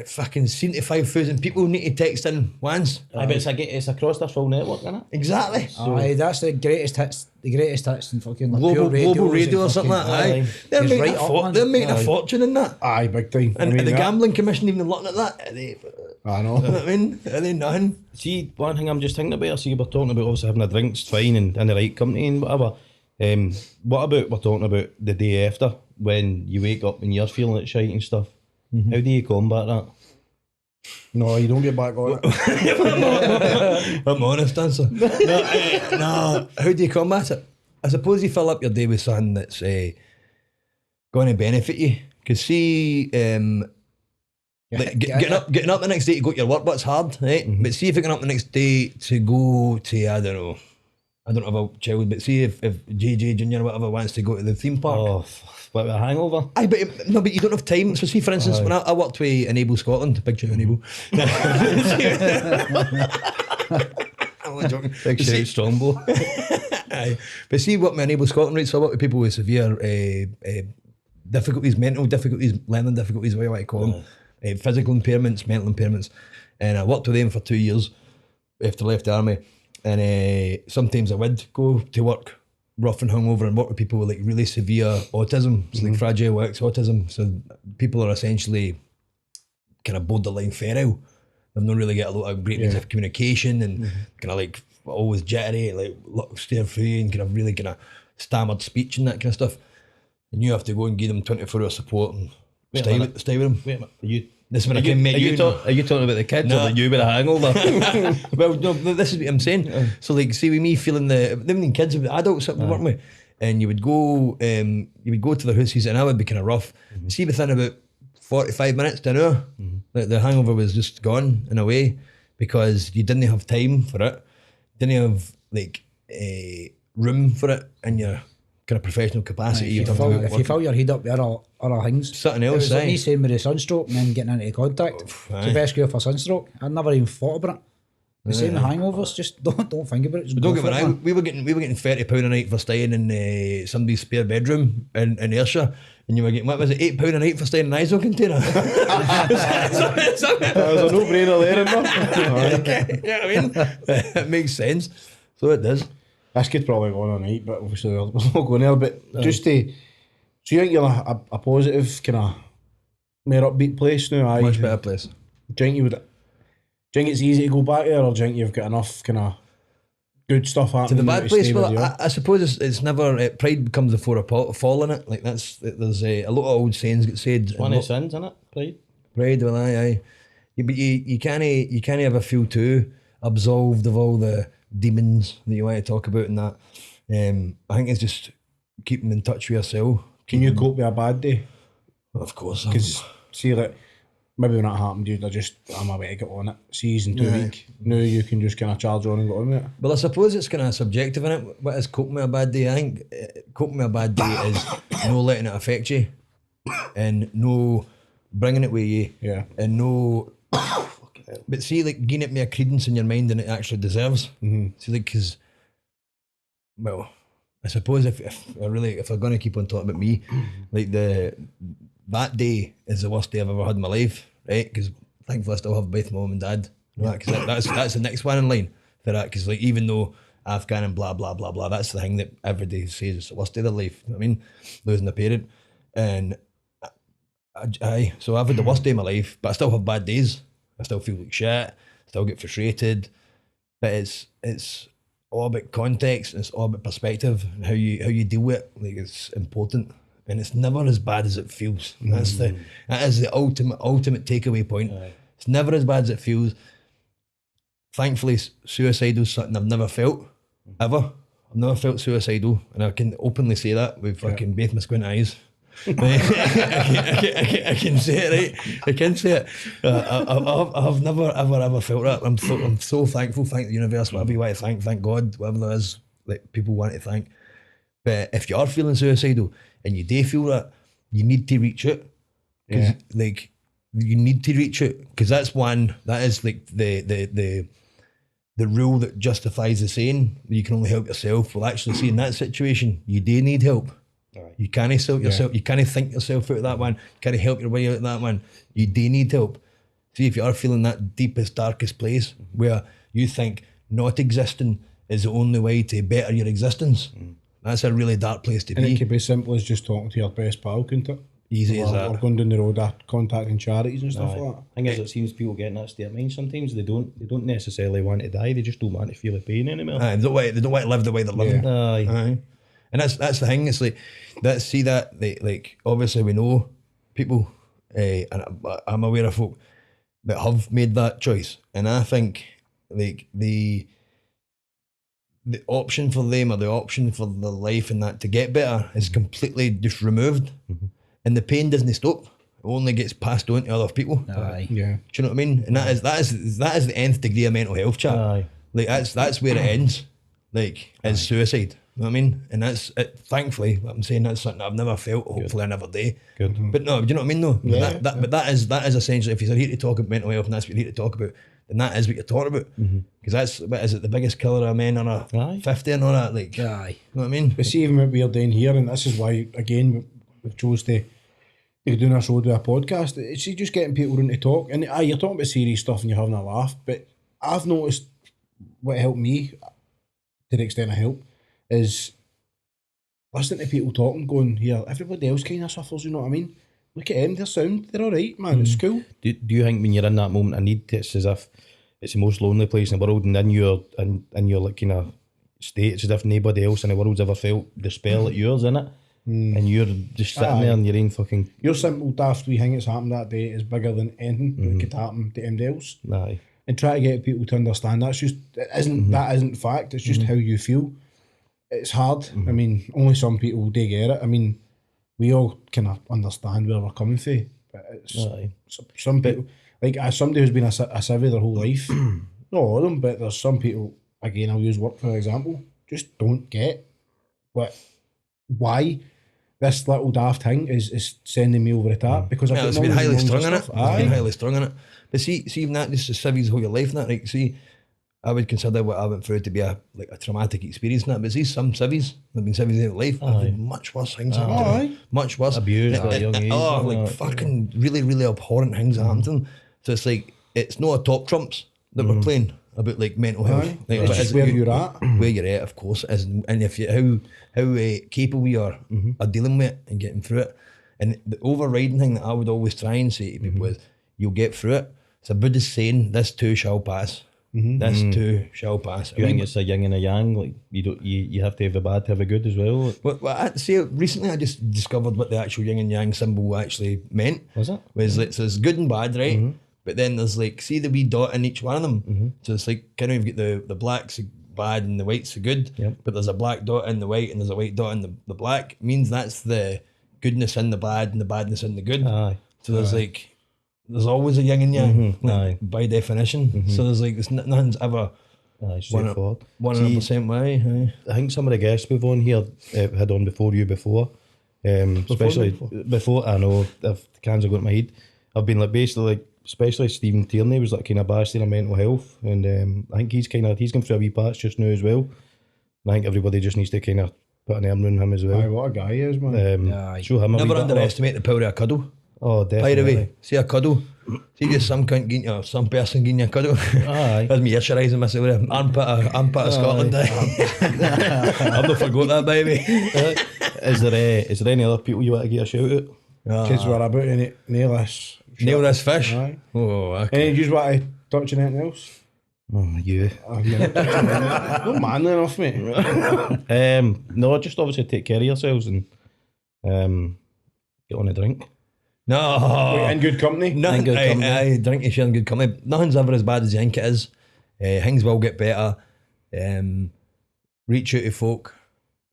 Fucking 75,000 people need to text in once. Aye, but it's across their full network, isn't it? Exactly. Aye, that's the greatest hits in fucking like Global pure radio or and something like fucking- that. They're He's making, right up, man. they're making a fortune in that. Aye, big time. And I mean, the that- Gambling Commission even looking at that. Are they, I you know know. what I mean? Are they nothing? See, one thing I'm just thinking about, I see we're talking about obviously having a drink's fine and in the right company and whatever. What about we're talking about the day after when you wake up and you're feeling like shite and stuff? How do you combat that? No, you don't get back on it. I'm honest answer. No, how do you combat it? I suppose you fill up your day with something that's going to benefit you. Because see, like, getting up the next day to go to your work, that's hard, right? But see if you're getting up the next day to go to, I don't know about child, but see if JJ Junior or whatever wants to go to the theme park. Oh, what a hangover. Aye, but no, but you don't have time. So see, for instance, when I worked with Enable Scotland, big shout out Enable. I'm only joking. Big shout out Strongbow. Aye. But see what my Enable Scotland, right? So I work with people with severe difficulties, mental difficulties, learning difficulties, what you want to call them, physical impairments, mental impairments. And I worked with them for 2 years after I left the army. And sometimes I would go to work rough and hungover and work with people with like really severe autism. It's like Fragile X autism. So people are essentially kind of borderline feral. They've not really got a lot of great means of communication and kind of like always jittery, like stare through you and kind of really kind of stammered speech and that kind of stuff. And you have to go and give them 24-hour support and stay with them. Wait a minute, are you... This is when I came met you. Are you talking about the kids No. or you with a hangover? Well, no, this is what I'm saying. So, like, see, with me feeling the kids, the adults that we're working with, and you would go to their houses, and that would be kind of rough. See, within about 45 minutes to an hour, the hangover was just gone in a way, because you didn't have time for it, didn't have like room for it in your kind of professional capacity. You'd have to If you fill your head up with other things, something it else, was like aye. me saying with the sunstroke and then getting into contact. It's aye. the best cure for sunstroke. I'd never even thought about it. The same with hangovers, just don't think about it. Just Don't go get me for it, wrong, man. we were getting £30 a night for staying in somebody's spare bedroom in Ayrshire, and you were getting, what was it, £8 a night for staying in an ISO container? That was a no-brainer there, isn't it? Yeah, I mean, it makes sense. So it does. This could probably go on all night, but obviously we're not going there. But just to, so you think you're a positive, kind of more upbeat place now? Aye. Much better place. Do you think you would? Do you think it's easy to go back there, or do you think you've got enough kind of good stuff happening? To the bad place, stay where well, you are? I suppose it's never, pride becomes before a fall in it. Like there's a lot of old sayings get said. One of the sins, isn't it? Pride, well, aye. But you can't ever feel too absolved of all the demons that you want to talk about and that. I think it's just keeping in touch with yourself. Can you cope with a bad day? Of course. Because see, like, maybe when that happened, I'm away to get on it. Season 2 week. Now you can just kind of charge on and go on with it. Well, I suppose it's kind of subjective in it. What is coping with a bad day? I think coping with a bad day is no letting it affect you, and no bringing it with you, Yeah. and no. But see, like, giving it more credence in your mind than it actually deserves. See, like, because, well, I suppose if we're going to keep on talking about me, like that day is the worst day I've ever had in my life, right? Because thankfully I still have both my mum and dad. Because that's the next one in line for that. Because like, even though Afghan and blah blah blah blah, that's the thing that everybody says is the worst day of their life. You know what I mean, losing a parent, and so I've had the worst day of my life, but I still have bad days. I still feel like shit. Still get frustrated, but it's all about context. And it's all about perspective and how you deal with it. Like, it's important. And it's never as bad as it feels. That is the ultimate takeaway point. It's never as bad as it feels. Thankfully, suicidal is something I've never felt, ever. I've never felt suicidal, and I can openly say that with fucking both my squint eyes. I can say it, right? I can say it. I've never ever felt that. I'm so thankful. Thank the universe, whatever you want to thank God, whatever there is, like, people want to thank. But if you are feeling suicidal and you do feel that, you need to reach out. Because like, you need to reach out, because that is like the rule that justifies the saying you can only help yourself. Well, actually, see, in that situation, you do need help. You can't sort yourself. You can't think yourself out of that one. You can't help your way out of that one. You do need help. See, if you are feeling that deepest, darkest place where you think not existing is the only way to better your existence, that's a really dark place to And it be. could be simple as just talking to your best pal, couldn't it? Easy as that. Or going down the road, contacting charities and stuff like that. thing is, it seems people get in that state of mind sometimes. They don't necessarily want to die. They just don't want to feel the pain anymore. Aye, they don't want to live the way they're living. Aye. Aye. And that's the thing. It's like like obviously we know people, and I'm aware of folk that have made that choice, and I think like the option for them, or the option for their life and that to get better, is completely just removed, and the pain doesn't stop. It only gets passed on to other people. Aye. Yeah. Do you know what I mean? And that is the nth degree of mental health, chat. Aye. Like that's where it ends. Like, is suicide. You know what I mean? And that's it. Thankfully, I'm saying that's something I've never felt. Hopefully, I never do. Good. But no, do you know what I mean? No. Yeah. But that is essentially, if you're here to talk about mental health and that's what you're here to talk about, then that is what you're talking about. Because that's, what is it, the biggest killer of men under Aye. 50 and all that? Like, Aye. you know what I mean? But see, even what we're doing here, and this is why, again, we've chose to doing our show with a podcast, it's just getting people in to talk. And you're talking about serious stuff and you're having a laugh, but I've noticed what helped me, to the extent of help, is listening to people talking, going, here, everybody else kind of suffers, you know what I mean? Look at them, they're sound, they're alright, man, it's cool. Do you think when you're in that moment of need, it's as if it's the most lonely place in the world, and in your like kind of state, it's as if nobody else in the world's ever felt the spell that yours in it, and you're just sitting there in your own fucking. Your simple daft wee thing that's happened that day is bigger than anything that could happen to anybody else. Aye. And try to get people to understand that isn't fact, it's just how you feel. it's hard. I mean, only some people do get it. I mean, we all kind of understand where we're coming from, but it's Aye. some people, like as somebody who's been a civvy their whole life, not all of them, but there's some people, again, I'll use work for example, just don't get why this little daft thing is sending me over the top, because I've got it's been knowledge highly and strung in it. stuff. It's been highly strung in it. But see even that just the civvies whole your life and that, like, see, I would consider what I went through to be a traumatic experience and that, but see some civvies that have been civvies in their life have been much worse things happen to them. Much worse. Abused at a young age. Oh, like fucking really, really abhorrent things happen to them. So it's like, it's not a top trumps that we're playing about like mental health. Like, It's but just is where it- you're at. where you're at, of course, is, and if you how capable you are of dealing with it and getting through it. And the overriding thing that I would always try and say to people is, you'll get through it. It's a Buddhist saying, this too shall pass. This too shall pass. Do you think it's a yin and a yang? Like you have to have the bad to have the good as well. Well, I'd say recently I just discovered what the actual yin and yang symbol actually meant. Was it? Was like, so it's good and bad, right? But then there's like, see the wee dot in each one of them. So it's like, kind of you've got the black's bad and the white's the good. Yep. But there's a black dot in the white and there's a white dot in the black. It means that's the goodness in the bad and the badness in the good. Aye. So there's like, there's always a yin and yang, like, Aye. by definition. So there's like, nothing's ever Aye, straightforward. 100% way. Aye. I think some of the guests we've on here had on before you before. Especially before, I know, the cans are going to my head. I've been like basically like, especially Stephen Tierney was like kind of bashed in mental health, and I think he's going through a wee patch just now as well. And I think everybody just needs to kind of put an arm around him as Aye, well. what a guy he is, man. Show him a wee Never bit of- underestimate the power of a cuddle. Oh, By definitely. the way, see a cuddle. See just some cunt getting you, some person getting you a cuddle. Aye. That's me issue myself with him. Armpit of Scotland. I've not forgot that, baby. Is there any other people you want to get a shout out? Kids were about to nail this. Nail this fish. Aye. Oh, okay. Any of you want to touch on anything else? Oh, you. Not manly enough, mate. No, just obviously take care of yourselves and get on a drink. No. In good company. Nothing, good company. I drink and share in good company. Nothing's ever as bad as you think it is. Things will get better. Reach out to folk,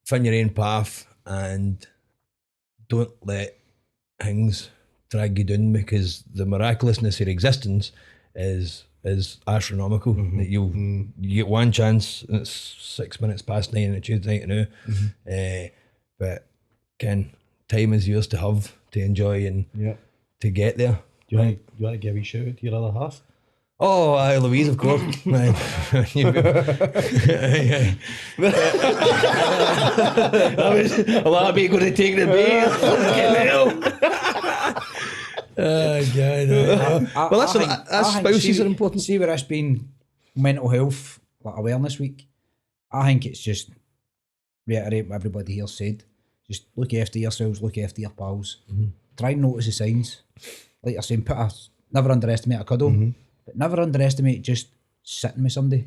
find your own path, and don't let things drag you down, because the miraculousness of existence is astronomical. That you get one chance, and it's 6 minutes past 9 on a Tuesday night now. But Ken, time is yours to have, to enjoy, and to get there. Do you want to give a wee shout out to your other half? Oh, aye, Louise, of course. Aye. A lot of people going to take the bait. Oh, God. Well, listen, that's spouses are important. See where it's been mental health, like awareness week. I think it's just reiterate what everybody here said. Just look after yourselves, look after your pals. Try and notice the signs. Like you're saying, never underestimate a cuddle, but never underestimate just sitting with somebody.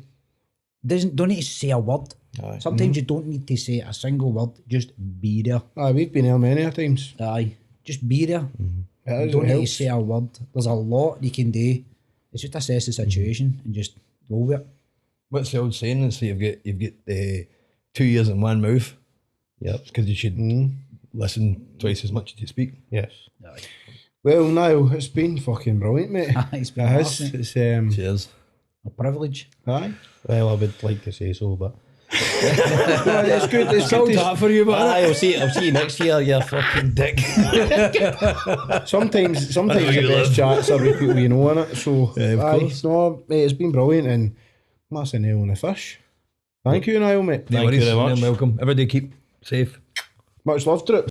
Don't need to say a word. Sometimes you don't need to say a single word. Just be there. Aye, we've been here many a times. Aye, just be there. It You don't need to helps. say a word. There's a lot you can do. It's just assess the situation and just roll with it. What's the old saying? Is you've got 2 ears and one mouth. Yep. Because you should listen twice as much as you speak. Yes. Well, Niall, it's been fucking brilliant, mate. It's been It has. awesome. It's Cheers. A privilege. aye. Well, I would like to say so, but It's good. It's good. To, for you, aye, I'll see you next year, you fucking dick. sometimes the you best live. chats are with people you know in it. So of aye, course. no, mate, it's been brilliant, and that's a nail on the fish. Thank you, Niall, mate. No Thank you worries. very much. You're welcome. Everybody keep safe. Much love to it.